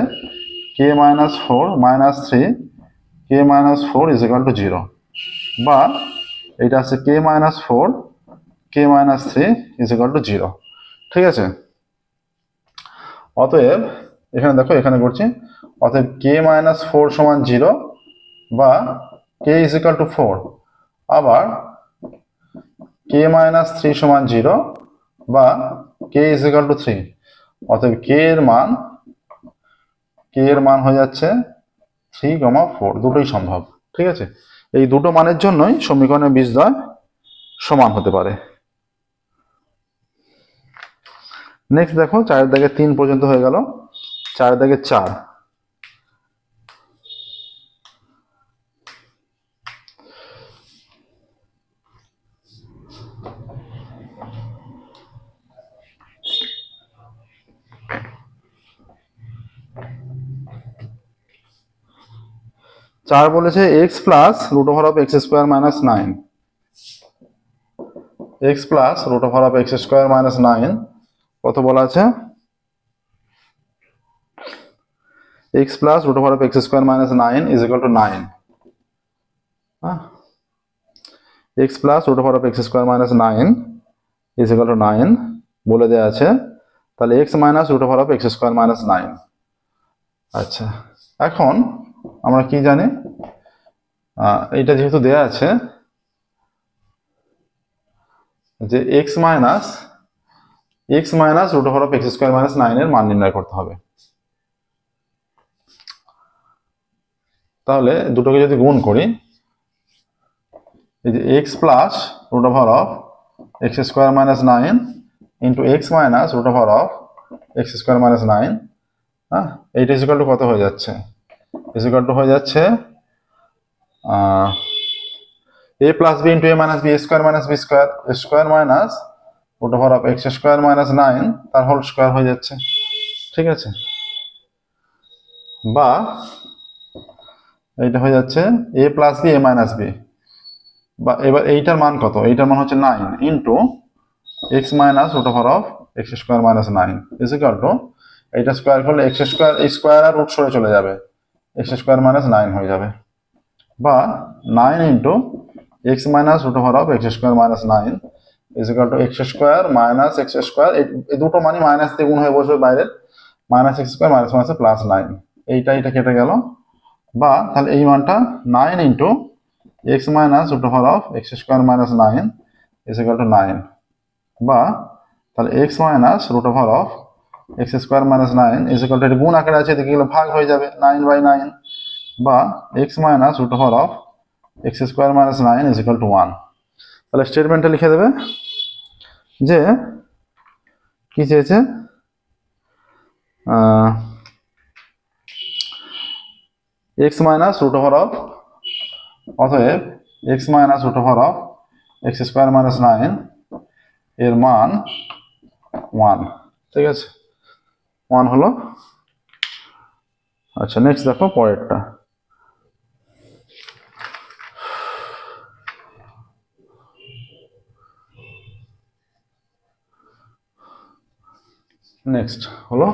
k minus 4 minus 3 k minus 4 equal to 0 বা এটা আছে k minus 4 k minus 3 equal to 0। ঠিক আছে, অতএব এখানে দেখো এখানে করছি, অতএব k মাইনাস 4 সমান 0 বা k ইকুয়াল টু 4, আবার k মাইনাস 3 সমান 0 বা k ইকুয়াল টু 3। অতএব k এর মান হয়ে যাচ্ছে 3,4, দুটোই সম্ভব। ঠিক আছে, এই দুটো মানের জন্যই সমীকরণের বীজদ্বয় সমান হতে পারে। নেক্সট দেখো 4 দাগে 3 পর্যন্ত হয়ে গেল, 4 দাগে 4। চার বলেছে x plus root over of x square minus 9, x plus root over of x square minus 9 কত বলা আছে, x plus root over of x square minus 9 is equal to 9। X plus root over of x square minus 9 is equal to 9 বলে দেওয়া আছে। তাহলে x minus root over of x square minus 9। আচ্ছা, এখন আমরা কি জানি, এইটা যেহেতু দেয়া আছে যে x minus root over of x square minus 9 এর মান নির্ণয় করতে হবে। তাহলে দুটোকে যদি গুণ করি, এই যে x plus root over of x square minus 9 into x minus root over of x square minus 9, এইটা ইজ ইকুয়াল টু কত হয়ে যাচ্ছে, ইজ ইকুয়াল টু হয়ে যাচ্ছে a plus B into A minus B square minus B square minus root over of x square minus 9 তার whole square হয়ে যাচ্ছে। ঠিক আছে, বা এইটা হয়ে যাচ্ছে a plus B A minus B, বা এবার এইটার মান কত, এইটার মান হচ্ছে 9 into x minus root over of x square minus 9 is equal to, এইটা স্কোয়ার করলে এক্স স্কোয়ার, এই স্কোয়ার আর রুট সরে চলে যাবে, এক্স স্কোয়ার মাইনাস 9 হয়ে যাবে, বা 9 into x minus root over of x square minus 9 is equal to x square minus x square, এই দুটো মানই মাইনাস দিয়ে গুণ হয়ে বসবে বাইরের, মাইনাস এক্স স্কোয়ার মাইনাস মাইনাসে প্লাস 9, এইটা কেটে গেল, বা তাহলে এই মানটা 9 into x minus root over of x square minus 9 is equal to 9, বা তাহলে x minus root over of x square minus 9 is equal two, এটা গুণ আকারে আছে, এদিকে গেলে ভাগ হয়ে যাবে 9/9, বা x minus root over of x square minus 9 is equal to 1। তাহলে স্টেটমেন্টটা লিখে দেবে যে কি চেয়েছে, x minus root over of, অতএব x minus root over of x square minus 9 এর মান 1। ঠিক আছে, 1 হলো। আচ্ছা, নেক্সট দেখো পরেরটা, নেক্সট হলো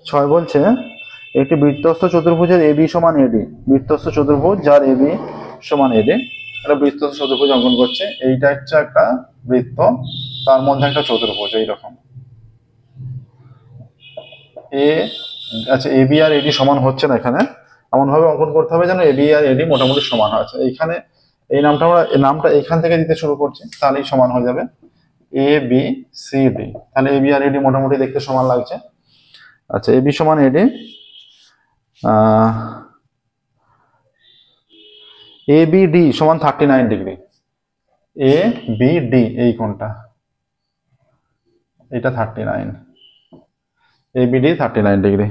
6 বলছে একটি বৃত্তস্থ চতুর্ভুজের এবি সমান এডি, বৃত্তস্থ চতুর্ভুজ যার এবি সমান এডি, একটা বৃত্ত চতুর্ভুজ অঙ্কন করছে, এইটা হচ্ছে একটা বৃত্ত, তার মধ্যে একটা চতুর্ভুজ এইরকম এ। আচ্ছা, এবি আর এডি সমান হচ্ছে না, এখানে এমন ভাবে অঙ্কন করতে হবে যেন এবি আর এডি মোটামুটি সমান আছে। এইখানে এই নামটা আমরা নামটা এখান থেকে দিতে শুরু করছি, তাহলেই সমান হয়ে যাবে এ বি সি ডি। তাহলে এবি আর এডি মোটামুটি দেখতে সমান লাগছে। আচ্ছা, এবি সমান এডি, এ বি ডি সমান 39 ডিগ্রি। এ বি ডি এই কোণটা, এটা 39, এ বি ডি 39 ডিগ্রি।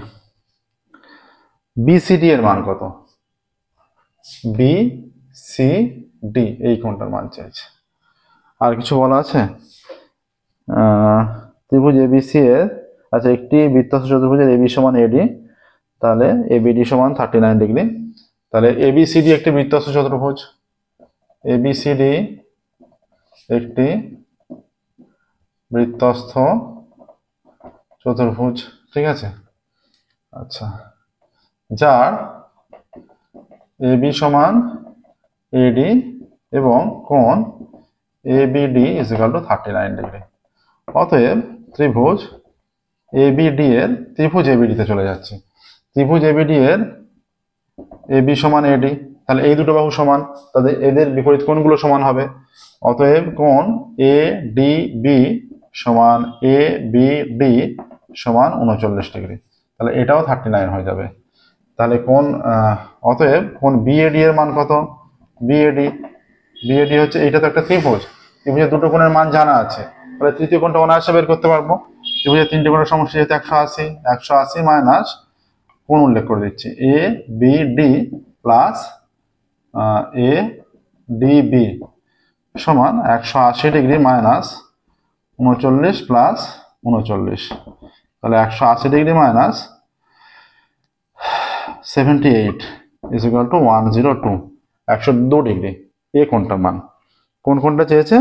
বিসিডি এর মান কত? বি সি ডি এই কোণটার মান চাইছে। আর কিছু বলা আছে? ত্রিভুজ এবিসি এর, আচ্ছা একটি বৃত্তাংশ চতুর্ভুজের এবি সমান এডি, তাহলে এবিডি সমান 39 ডিগ্রি। তাহলে এবিসিডি একটি বৃত্তাংশ চতুর্ভুজ, এবিসিডি একটি বৃত্তস্থ চতুর্ভুজ, ঠিক আছে। আচ্ছা, যার এবি সমান এডি এবং কোণ ABD is equal two 39 degree. অতএব ত্রিভুজ এবিডি এর, ত্রিভুজ এবিডি তে চলে যাচ্ছে, ত্রিভুজ এবিডি এর এবি সমান এডি, তাহলে এই দুটো বাহু সমান, তাদের এদের বিপরীত কোণগুলো সমান হবে। অতএব কোণ এ ডি বি সমান এ বি ডি সমান 39 ডিগ্রি। তাহলে এটাও 39 হয়ে যাবে। তাহলে কোণ অতএব কোণ বিএডি এর মান কত? বিএডি, বিএডি হচ্ছে, এইটা তো একটা ত্রিভুজ, ত্রিভুজের দুটো কোণের মান জানা আছে, তাহলে তৃতীয় কোণটা অনায়াসে বের করতে পারবো। ত্রিভুজের তিনটে কোণের সমষ্টি যেহেতু 180, 180 মাইনাস কোণ উল্লেখ করে দিচ্ছি A B D plus A D B সমান 180 ডিগ্রি মাইনাস 39 প্লাস 39। তাহলে 180 degree minus 78 is equal to 102, 102 degree এ কোণটার মান। কোন কোণটা চেয়েছে?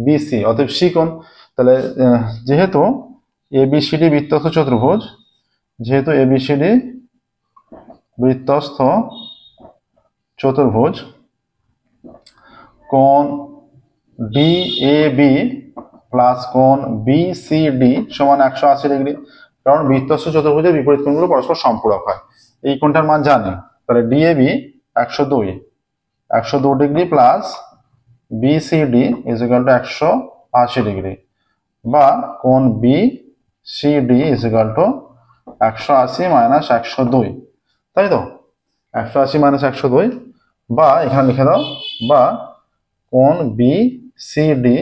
বিসি, অতএব সি কোণ। তাহলে যেহেতু এবিসিডি বৃত্তস্থ চতুর্ভুজ, যেহেতু এবিসিডি বৃত্তস্থ চতুর্ভুজ, কোণ ডিএবি প্লাস কোণ বিসিডি সমান 180 ডিগ্রি, কারণ বৃত্তস্থ চতুর্ভুজের বিপরীত কোণগুলো পরস্পর সম্পূরক হয়। এই কোণটার মান জানি, তাহলে DAB 102 degree plus BCD is equal two 180 degree, বা কোণ BCD is equal two 180 minus 102, তাই তো? 180 মাইনাস 102, বা এখানে লিখে দাও, বা কোণ বিসিডি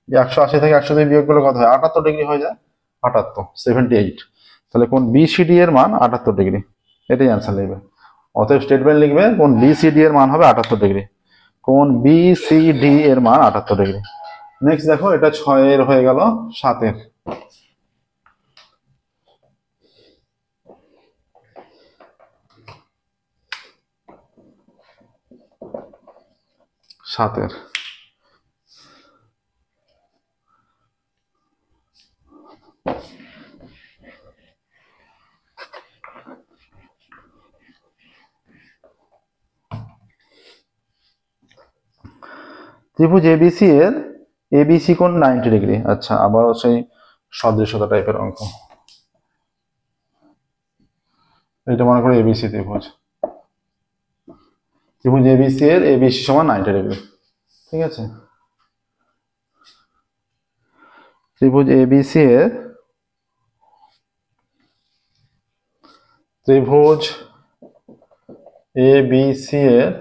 180 থেকে 102 বিয়োগ করলে কত হয়? 78 ডিগ্রি হয়ে যায়, 78। তাহলে কোণ বিসিডি এর মান 78 ডিগ্রি, এটাই অ্যান্সার লিখবে। অতএব স্টেটমেন্ট লিখবে কোণ বিসিডি এর মান হবে 78 ডিগ্রি, কোণ বিসিডি এর মান 78 ডিগ্রি। নেক্সট দেখো, এটা 6 এর হয়ে গেল, 7 এর। ত্রিভুজ এবিসি এর এবিসি কোণ 90 ডিগ্রি। আচ্ছা, আবারও সেই সদৃশতা টাইপের অঙ্ক। এটা মনে করো এবিসি ত্রিভুজ, ত্রিভুজ এবিসি এর এবিসি সমান 90 ডিগ্রি, ঠিক আছে। ত্রিভুজ এবিসি এর, ত্রিভুজ এবিসি এর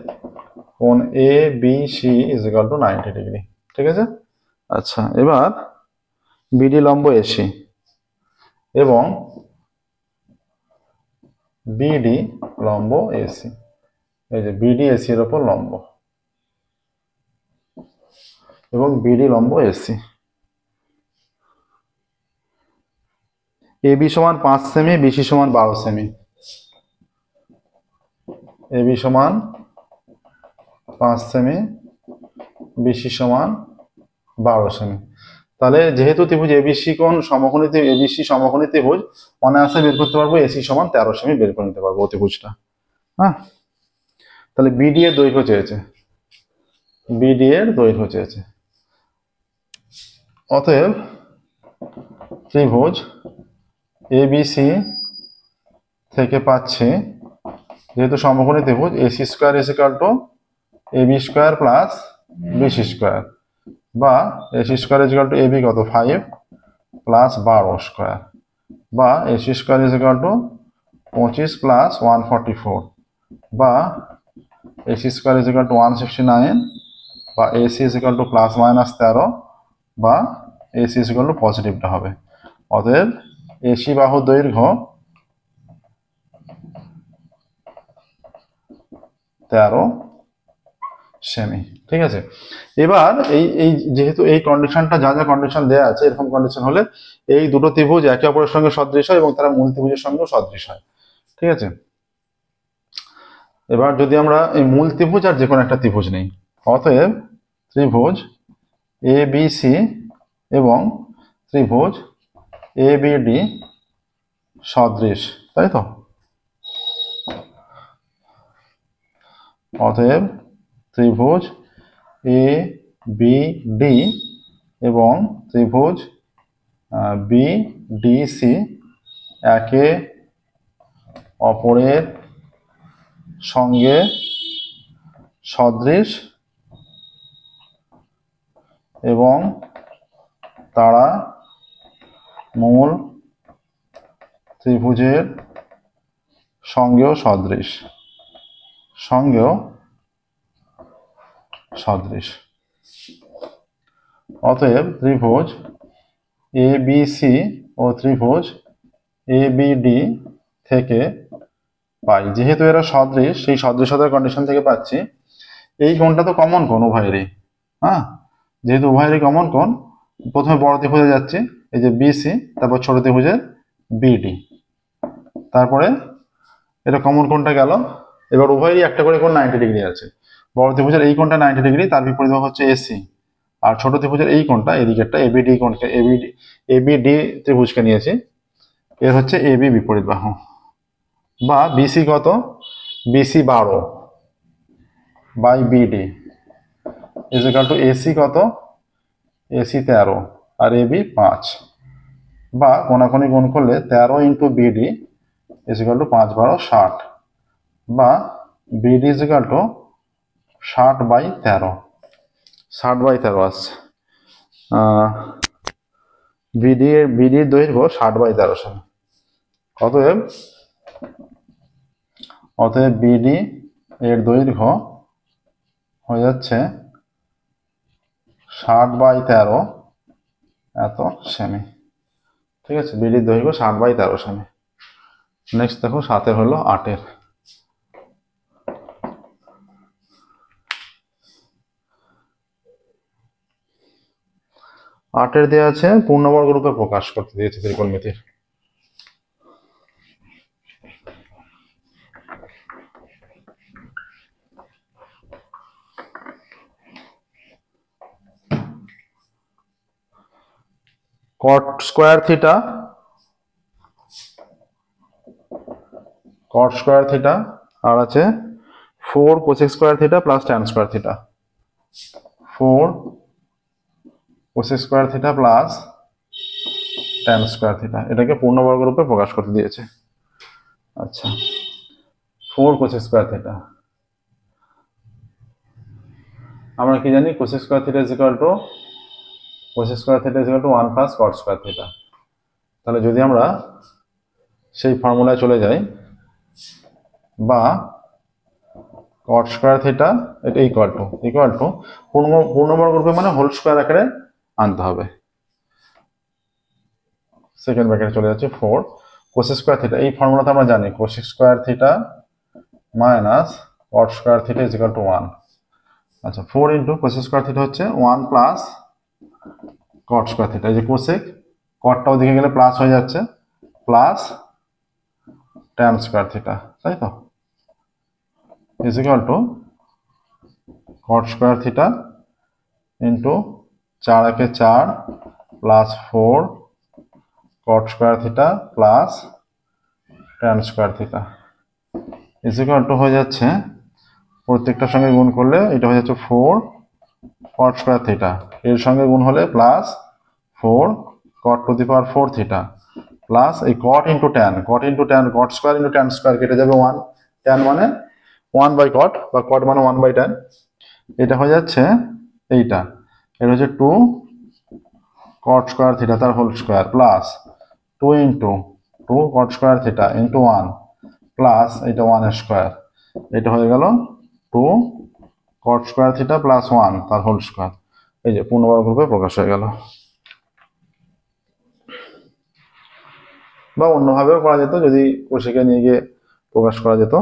কোণ A B C is equal to 90 degree, ঠিক আছে। আচ্ছা, এবার বিডি লম্ব এসি এবং বিডি লম্ব এসি, এই যে বিডি এসি এর উপর লম্ব, এবং বিডি লম্ব এসি। এবি সমান 5 সেমি, বিসি সমান 12 সেমি। এবি সমান 5 সেমি, বিসি সমান 12 সেমি। তাহলে যেহেতু ত্রিভুজ এবিসি কোণ সমকোণী, এবিসি সমকোণী ত্রিভুজ, অনায়াসে বের করতে পারবো এসি সমান 13 সেমি, বের করে নিতে পারবো ত্রিভুজটা। হ্যাঁ, তাহলে বিডি এর দৈর্ঘ্য চেয়েছে, বিডি এর দৈর্ঘ্য চেয়েছে। অতএব ত্রিভুজ এবিসি থেকে পাচ্ছি, যেহেতু সমকোণী ত্রিভুজ, AC square is equal to AB square plus BC square, বা AC square is equal to AB কত 5 প্লাস 12 স্কোয়ার, বা AC square is equal to 25 plus 144, বা AC square is equal to 169, বা AC is equal to plus minus 13, বা AC is equal to পজিটিভটা হবে। অতএব AC বাহুর দৈর্ঘ্য 13 সেমি। ঠিক আছে, এবার এই যেহেতু এই কন্ডিশনটা যা যা কন্ডিশন দেওয়া আছে, এরকম কন্ডিশন হলে এই দুটো ত্রিভুজ একে অপরের সঙ্গে সদৃশ হয় এবং তারা মূল ত্রিভুজের সঙ্গেও সদৃশ হয়। ঠিক আছে, এবার যদি আমরা এই মূল ত্রিভুজ আর যে কোনো একটা ত্রিভুজ নেই, অতএব ত্রিভুজ এ বি সি এবং ত্রিভুজ এ বি ডি সদৃশ, তাই তো? অতএব ত্রিভুজ এ বি ডি এবং ত্রিভুজ বি ডি সি একে অপরের সঙ্গে সদৃশ এবং তারা মূল ত্রিভুজের সঙ্গেও সদৃশ, অতএব ত্রিভুজ এ বি সি ও ত্রিভুজ এ বি ডি থেকে পাই, যেহেতু এরা সদৃশ, সেই সদৃশতার কন্ডিশন থেকে পাচ্ছি এই কোণটা তো কমন কোণ উভয়েরই। হ্যাঁ, যেহেতু উভয়েরই কমন কোণ, প্রথমে বড় ত্রিভুজে যাচ্ছি, এই যে বিসি, তারপর ছোট ত্রিভুজের বিডি, তারপরে এটা কমন কোণটা গেল। এবার উভয়েরই একটা করে কোণ 90 ডিগ্রি আছে। বড় ত্রিভুজের এই কোণটা 90 ডিগ্রি, তার বিপরীত হচ্ছে এসি, আর ছোট ত্রিভুজের এই কোণটা, এদিকেরটা এবিডি কোণকে, এবিডি ত্রিভুজকে নিয়েছি, এর হচ্ছে এবি বিপরীত বাহু, বা বিসি কত, BC 12 by BD is equal to AC কত, এসি 13 আর এবি 5, বা কোনাকুনি গুণ করলে 13 into BD is equal to 5 12 60, বা বিডি ইজ ইকুয়াল টু 60/13 আসছে। বিডির দৈর্ঘ্য 60/13 সেমি। অতএব বিডি এর দৈর্ঘ্য হয়ে যাচ্ছে 60/13 এত সেমি। ঠিক আছে, বিডির দৈর্ঘ্য 60/13 সেমি। নেক্সট দেখো 7 হলো 8। দেওয়া আছে পূর্ণবর্গ রূপে প্রকাশ করতে দিয়েছে ত্রিকোণমিতির। cot স্কয়ার থিটা আর আছে 4 cosec square theta plus tan square theta, 4 cosec square theta plus tan square theta, এটাকে পূর্ণবর্গ রূপে প্রকাশ করতে দিয়েছে। আচ্ছা, 4 cosec স্কয়ার থিটা আমরা কি জানি, cosec square theta is equal to 1 plus cot square theta. তাহলে যদি আমরা সেই ফর্মুলায় চলে যাই, বা cot স্কয়ার থিটা এটা ইকুয়াল টু পূর্ণবর্গ রূপে মানে হোল স্কয়ার আকারে আনতে হবে। সেকেন্ড ব্র্যাকেটে চলে যাচ্ছে 4 cosec স্কয়ার থিটা, এই ফর্মুলাটা আমরা জানি, cosec square theta minus cot square theta is equal to 1। আচ্ছা, 4 ইন্টু cosec স্কয়ার থিটা হচ্ছে 1 প্লাস cot স্কয়ার থিটা, এই যে cosec, cotটা ওদিকে গেলে প্লাস হয়ে যাচ্ছে, প্লাস tan স্কয়ার থিটা, তাই তো, is equal two cot square theta into 4 একে 4 plus 4 cot square theta plus tan square theta is equal two হয়ে যাচ্ছে, প্রত্যেকটার সঙ্গে গুণ করলে এটা হয়ে যাচ্ছে 4 কট স্কোয়ার থিটা, এর সঙ্গে গুণ হলে plus 4 cot to the power 4 theta, plus এই cot into tan, cot square into tan square কেটে যাবে 1, ট্যান মানে 1/cot বা কট মানে 1/tan, এটা হয়ে যাচ্ছে এইটা, এটা হচ্ছে 2 কট স্কোয়ার থিটা তার whole square plus 2 into 2 cot square theta into 1 plus এটা 1 এর স্কোয়ার, এটা হয়ে গেল 2 কট স্কোয়ার থিটা প্লাস 1 তার হোল স্কোয়ার। এই যে পূর্ণবর্গ রূপে প্রকাশ হয়ে গেল। বা অন্যভাবেও করা যেত, যদি কোষীকে নিয়ে গিয়ে প্রকাশ করা যেত।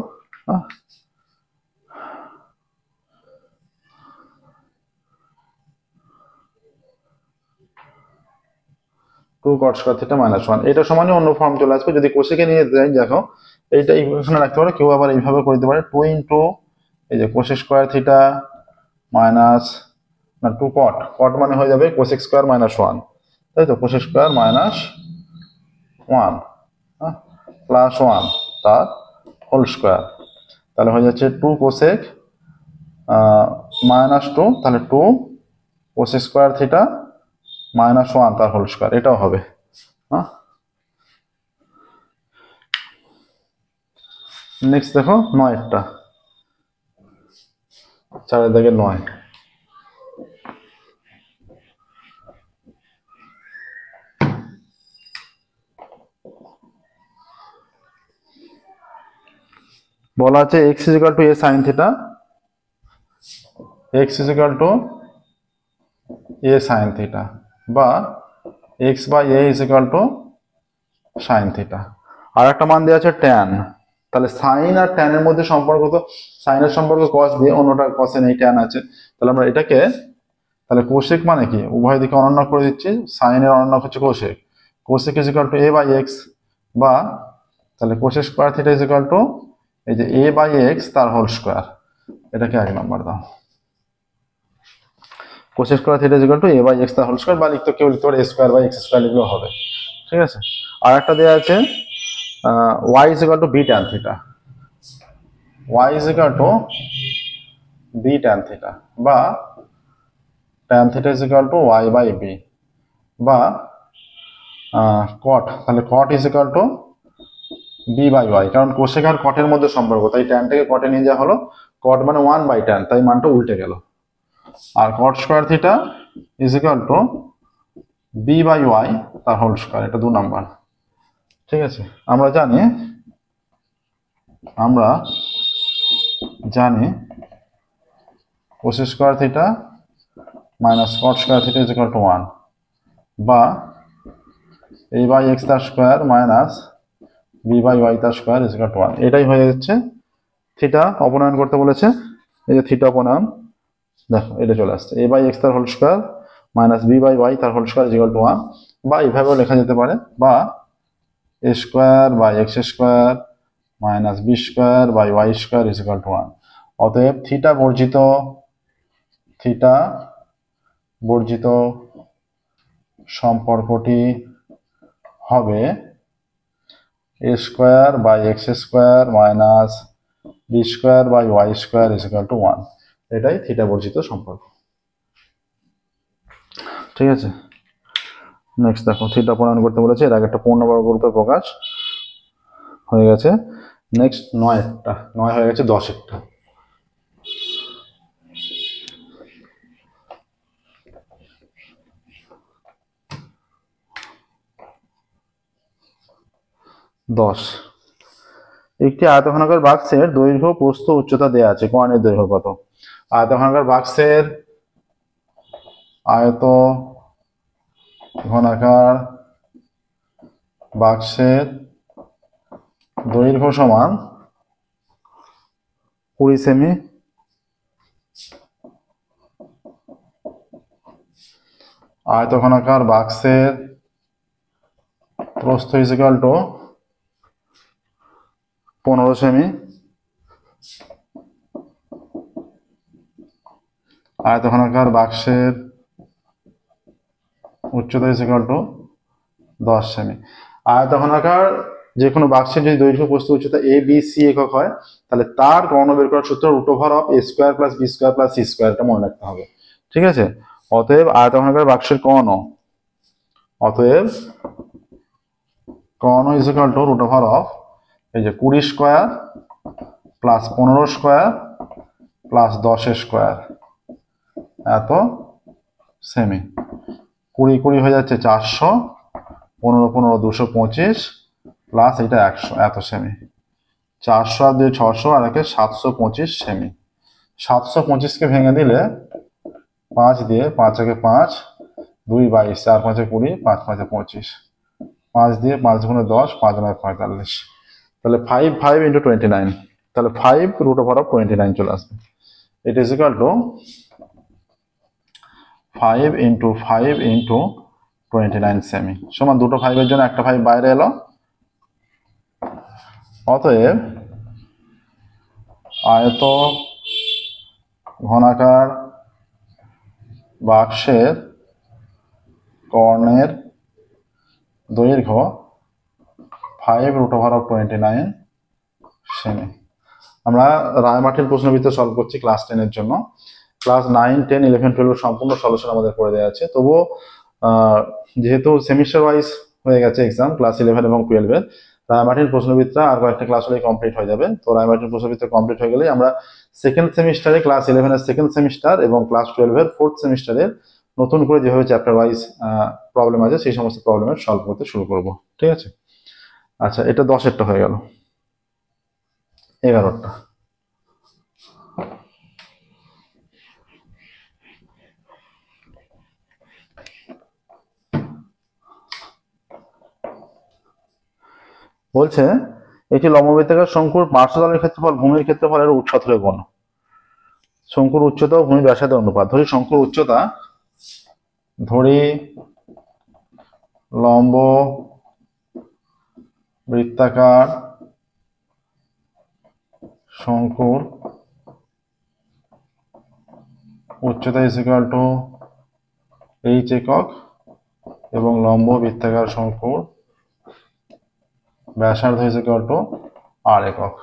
Two cot square theta minus 1, এটা সমানই অন্য ফর্ম চলে আসবে। যদি কোষীকে নিয়ে যাই, দেখো এইটা ইকুয়েশনে রাখতে পারে, কেউ আবার এইভাবে করে দিতে পারে 2 ইন্টু এই যে কোসেক স্কোয়ার থিটা মাইনাস না 2 কট মানে হয়ে যাবে কোসেক স্কোয়ার মাইনাস 1, তাই তো, কোসেক স্কোয়ার মাইনাস 1 প্লাস 1 তার হোল স্কোয়ার, তাহলে হয়ে যাচ্ছে 2 কোসেক মাইনাস 2, তাহলে 2 কোসেক স্কোয়ার থিটা মাইনাস 1 তার হোল স্কোয়ার, এটাও হবে। নেক্সট দেখো 9টা, 4 দাগের 9, বলা আছে x is equal to a sin theta, x is equal to a sin theta বা x by a is equal to sin theta। আর একটা মান দেওয়া আছে tan, তাহলে সাইন আর ট্যান এর মধ্যে সম্পর্ক, তো সাইনের সম্পর্ক কস দিয়ে, অন্যটা কসে নেই, ট্যান আছে, তাহলে আমরা এটাকে, তাহলে কোসেক মানে কি, উভয় দিকে অনন্য করে দিচ্ছি, সাইনের অনন্য হচ্ছে cosec, cosec is equal to a by x, বা তাহলে cosec square theta is equal to এই যে a বাই x তার হোল স্কোয়ার, এটাকে 1 নম্বর দাও। Cosec square theta is equal to a by x তার হোল স্কোয়ার, বা লিখতে কেউ লিখতে পারে a square by x square লিখলেও হবে, ঠিক আছে। আর একটা দেওয়া আছে y is equal to b tan theta, y is equal to b tan theta বা tan theta is equal to y by b বা cot, তাহলে cot is equal to b by y, কারণ কোসেক আর কটের মধ্যে সম্পর্ক, তাই ট্যানটাকে কটে নিয়ে যাওয়া হলো, cot মানে 1/tan, তাই মানটা উল্টে গেল। আর cot square theta is equal to b by y তার হোল স্কয়ার, এটা 2 নাম্বার, ঠিক আছে। আমরা জানি cosec square theta minus cot square theta is equal to 1 বা a বাই x তার square minus b by y তার স্কয়ার ইজ ইকুয়াল টু 1, এটাই হয়ে যাচ্ছে। থিটা অপনয়ন করতে বলেছে, এই যে থিটা অপনয়ন, দেখো এটা চলে আসছে, a বাই x তার whole square minus b by y তার whole square is equal to 1, বা এইভাবেও লেখা যেতে পারে, বা a square by x square minus b square by y square is equal to 1। অতএব থিটা বর্জিত সম্পর্কটি হবে a square by x square minus b square by y square is equal to 1, এটাই থিটা বর্জিত সম্পর্ক, ঠিক আছে। নেক্সট দেখো theta প্রণয়ন করতে বলেছে, এর আগে একটা পূর্ণবর্গ রূপে প্রকাশ হয়ে গেছে। নেক্সট 9 হয়ে গেছে 10 একটি আয়তঘনাকার বাক্সের দৈর্ঘ্য প্রস্থ উচ্চতা দেয়া আছে, কর্ণের দৈর্ঘ্য কত? আয়তঘনাকার বাক্সের দৈর্ঘ্য সমান 20 সেমি, আয়তঘনাকার বাক্সের প্রস্থ ইজ ইকুয়াল টু 15 সেমি, আয়তঘনাকার বাক্সের উচ্চতা ইজ ইকুয়াল টু 10 সেমি। আয়তঘনাকার যে কোনো বাক্সের যদি দৈর্ঘ্য প্রস্থ উচ্চতা a b c একক হয়, তাহলে তার কর্ণ বের করার সূত্র √a² + b² + c², এটা মনে রাখতে হবে, ঠিক আছে। অতএব আয়তক্ষেত্রাকার বাক্সের কর্ণ, অতএব কর্ণ is equal to root over of এই যে 20 square plus 15 square plus 10 square এত সেমি। 20 20 হয়ে যাচ্ছে 400, 15 15 225 প্লাস এটা 100 এত সেমি। 400 আর 2 600 আর একে 725 সেমি। 725কে ভেঙে দিলে 5 দিয়ে, 5 একে 5, 2 22, 4 5 20, 5 5 25, 5 দিয়ে 5 গুণে 10, 5 9 45, তাহলে 5 5 ইন্টু 29, তাহলে 5 রুট ওভার অফ 29 চলে আসবে। It is equal to 5 into 5 into 29 semi সমান দুটো 5 এর জন্য একটা 5 বাইরে এলো। অতএব আয়ত ঘনাকার বাক্সের কর্ণের দৈর্ঘ্য 5 রুট ওভার অফ 29 সেমি। আমরা রায়মার্টিন প্রশ্নবিদ্যা সলভ করছি ক্লাস 10 এর জন্য। ক্লাস 9 10 11 12 সম্পূর্ণ সলিউশন আমাদের করে দেওয়া আছে। তবুও যেহেতু সেমিস্টার ওয়াইজ হয়ে গেছে এক্সাম ক্লাস 11 এবং 12 এর, রায়মার্টিন প্রশ্নবিদ্যা আর কয়েকটা ক্লাস হলেই কমপ্লিট হয়ে যাবে। তো রায়মার্টিন প্রশ্নবিদ্যা কমপ্লিট হয়ে গেলেই আমরা সেকেন্ড সেমিস্টারে ক্লাস 11 এর সেকেন্ড সেমিস্টার এবং ক্লাস 12 এর ফোর্থ সেমিস্টারের নতুন করে যেভাবে চ্যাপ্টার ওয়াইজ প্রবলেম আছে সেই সমস্ত প্রবলেমের সলভ করতে শুরু করব। ঠিক আছে। আচ্ছা, এটা 10এরটা হয়ে গেল। 11টা বলছে একটি লম্ববৃত্তাকার শঙ্কুর পার্শ্বতলের ক্ষেত্রফল ভূমির ক্ষেত্রফলের উৎসত্রে গুণ। শঙ্কুর উচ্চতা ও ভূমির ব্যাসার্ধের অনুপাত। ধরি শঙ্কুর উচ্চতা, ধরি লম্ব বৃত্তাকার শঙ্কুর উচ্চতা ইজ ইকুয়াল টু h একক এবং লম্ব বৃত্তাকার শঙ্কুর ব্যাসার্ধ ইজ ইকুয়াল টু r একক।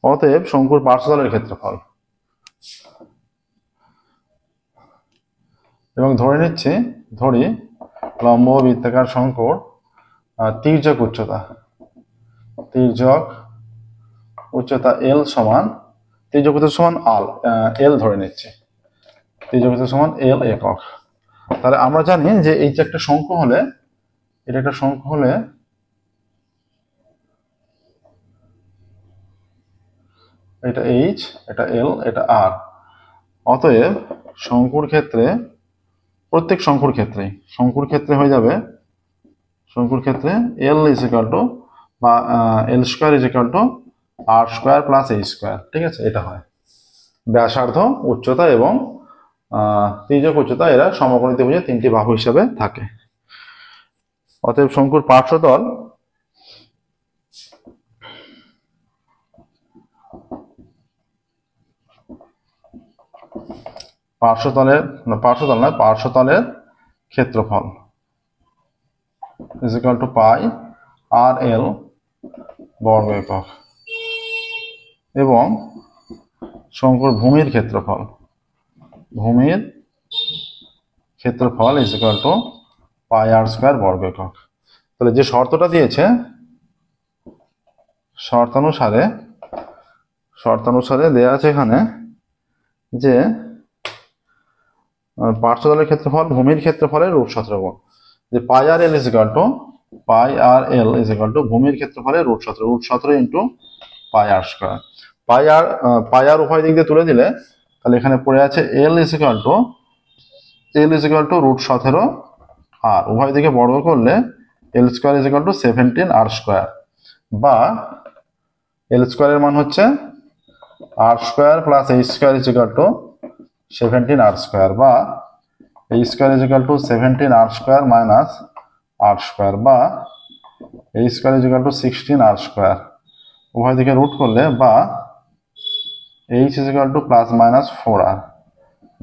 অতএব শঙ্কুর পার্শ্বতলের ক্ষেত্রফল, এবং ধরে নিচ্ছি, ধরি লম্ব বৃত্তাকার শঙ্কুর তির্যক উচ্চতা, তির্যক উচ্চতা l সমান, তির্যক উচ্চতা সমান l ধরে নিচ্ছি, তির্যক উচ্চতা সমান l একক। তাহলে আমরা জানি যে এই যে একটা শঙ্কু হলে, এটা একটা শঙ্কু হলে এটা h, এটা l, এটা r। অতএব শঙ্কুর ক্ষেত্রে, প্রত্যেক শঙ্কুর ক্ষেত্রে হয়ে যাবে, শঙ্কুর ক্ষেত্রে l ইজ ইকুয়াল টু বা l square is equal two r square plus h square. ঠিক আছে, এটা হয়। ব্যাসার্ধ, উচ্চতা এবং তির্যক উচ্চতা এরা সমকোণী ত্রিভুজের তিনটি বাহু হিসাবে থাকে। অতএব শঙ্কুর পার্শ্বতল, পার্শ্বতলের ক্ষেত্রফল is equal to pi R L বর্গ একক, এবং শঙ্কুর ভূমির ক্ষেত্রফল is equal to pi R square বর্গ একক। তাহলে যে শর্তটা দিয়েছে, শর্তানুসারে দেয়া আছে এখানে যে পার্শ্বতলের ক্ষেত্রফল ভূমির ক্ষেত্রফলের রুট 17 গুণ, যে pi R l is equal to ভূমির ক্ষেত্রফলের রুট 17 ইন্টু পাই আর স্কয়ার। পাই আর উভয় দিক দিয়ে তুলে দিলে তাহলে এখানে পড়ে আছে l is equal to root 17 r উভয় দিকে বর্গ করলে l square is equal to 17 R square, বা এল স্কয়ারের মান হচ্ছে r square plus h square is equal to 17 R square, বা H square is equal to 17 R square minus R square, বা H square is equal to 16 R square. উভয় দিকে root করলে বা H is equal to plus minus 4r,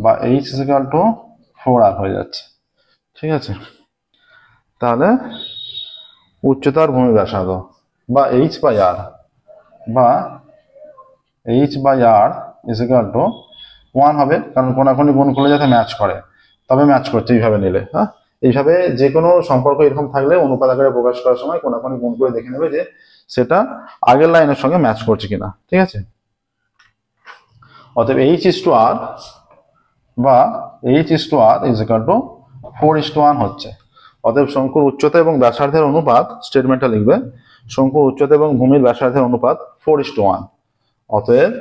বা H is equal two 4r হয়ে যাচ্ছে। ঠিক আছে, তাহলে উচ্চতার ভূমি ব্যাসার্ধ বা H by R is equal to 1 হবে, কারণ কোনাকুনি গুণ করলে যাতে ম্যাচ করে, তবে ম্যাচ করছে এইভাবে নিলে। হ্যাঁ, এইভাবে যে কোনো সম্পর্ক এরকম থাকলে অনুপাত আকারে প্রকাশ করার সময় কোনাকুনি গুণ করে দেখে নেবে যে সেটা আগের লাইনের সঙ্গে ম্যাচ করছে কিনা। ঠিক আছে, অতএব H/R বা H/R ইজ ইকুয়াল টু 4:1 হচ্ছে। অতএব শঙ্কুর উচ্চতা এবং ব্যাসার্ধের অনুপাত, স্টেটমেন্টটা লিখবে, শঙ্কুর উচ্চতা এবং ভূমির ব্যাসার্ধের অনুপাত 4:1। অতএব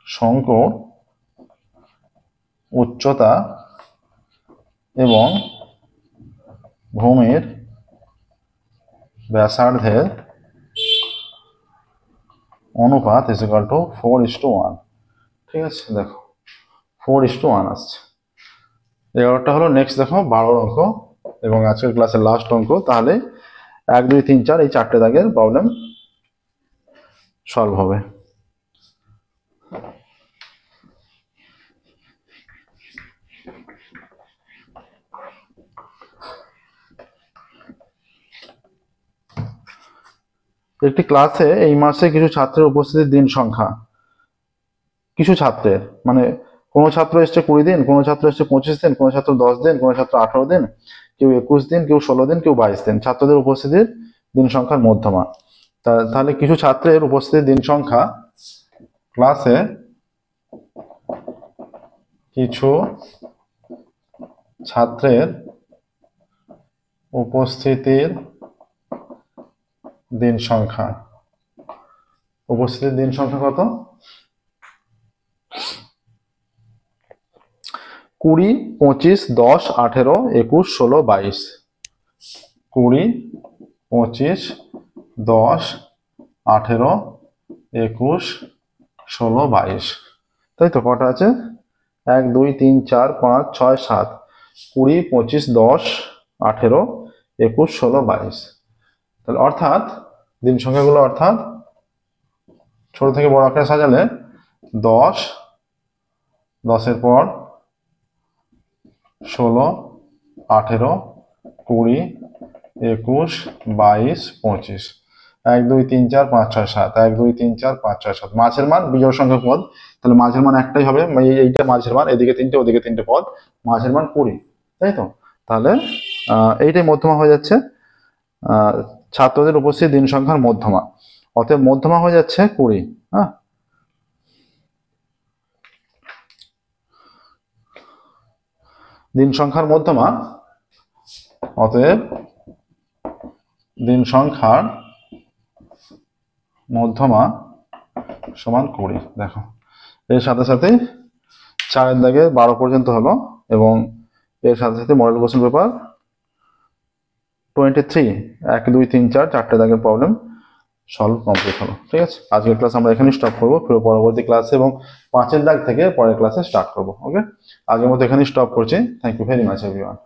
শঙ্কুর উচ্চতা এবং ভূমির ব্যাসার্ধের অনুপাত ইজ ইকুয়াল টু 4:1। ঠিক আছে, দেখো 4:1 আসছে। 11টা হলো। নেক্সট দেখো 12 অঙ্ক এবং আজকের ক্লাসের লাস্ট অঙ্ক। তাহলে 1, 2, 3, 4 এই 4টে দাগের প্রবলেম সলভ হবে। একটি ক্লাসে এই মাসে কিছু ছাত্রের উপস্থিতির দিন সংখ্যা, কিছু ছাত্রের মানে কোনো ছাত্র এসছে 20 দিন, কোনো ছাত্র এসছে 25 দিন, কোনো ছাত্র 10 দিন, কোনো ছাত্র 18 দিন, কেউ 21 দিন, কেউ 16 দিন, কেউ 22 দিন, ছাত্রদের উপস্থিতির দিন সংখ্যার মধ্যমা। তাহলে কিছু ছাত্রের উপস্থিতির দিন সংখ্যা, ক্লাসে কিছু ছাত্রের উপস্থিতির দিন সংখ্যা, উপস্থিতির দিন সংখ্যা কত? 20, 25, 10, 18, 21, 16, 22। 20, 25, 10, 18, 21, 16, 22। তাই তো, কটা আছে? 1, 2, 3, 4, 5, 6, 7। 20, 25, 10, 18, 21, 16, 22। তাহলে অর্থাৎ দিন সংখ্যাগুলো, অর্থাৎ ছোট থেকে বড় আকারে সাজালে 10, 10-এর পর 16, 18, 20, 21, 22, 25। 1, 2, 3, 4, 5, 6, 7। 1, 2, 3, 4, 5, 6, 7। মাঝের মান বিজোড় সংখ্যক পদ, তাহলে মাঝের মান একটাই হবে, এইটা মাঝের মান, এদিকে 3টে ওদিকে 3টে পদ, মাঝের মান 20। তাই তো, তাহলে এইটাই মধ্যমা হয়ে যাচ্ছে, ছাত্রদের উপস্থিত দিন সংখ্যার মধ্যমা। অতএব মধ্যমা হয়ে যাচ্ছে 20। হ্যাঁ, দিন সংখ্যার মধ্যমা, অতএব দিন সংখ্যার মধ্যমা সমান 20। দেখো, এর সাথে সাথে 4-এর দাগে 12 পর্যন্ত হলো এবং এর সাথে সাথে মডেল কোশ্চেন পেপার 23 1, 2, 3, 4 4টে দাগের প্রবলেম সলভ কমপ্লিট হলো। ঠিক আছে, আজকের ক্লাস আমরা এখানেই স্টপ করবো, ফিরে পরবর্তী ক্লাসে এবং 5-এর দাগ থেকে পরের ক্লাসে স্টার্ট করবো। ওকে, আজকের মতো এখানেই স্টপ করছি। Thank you very much everyone.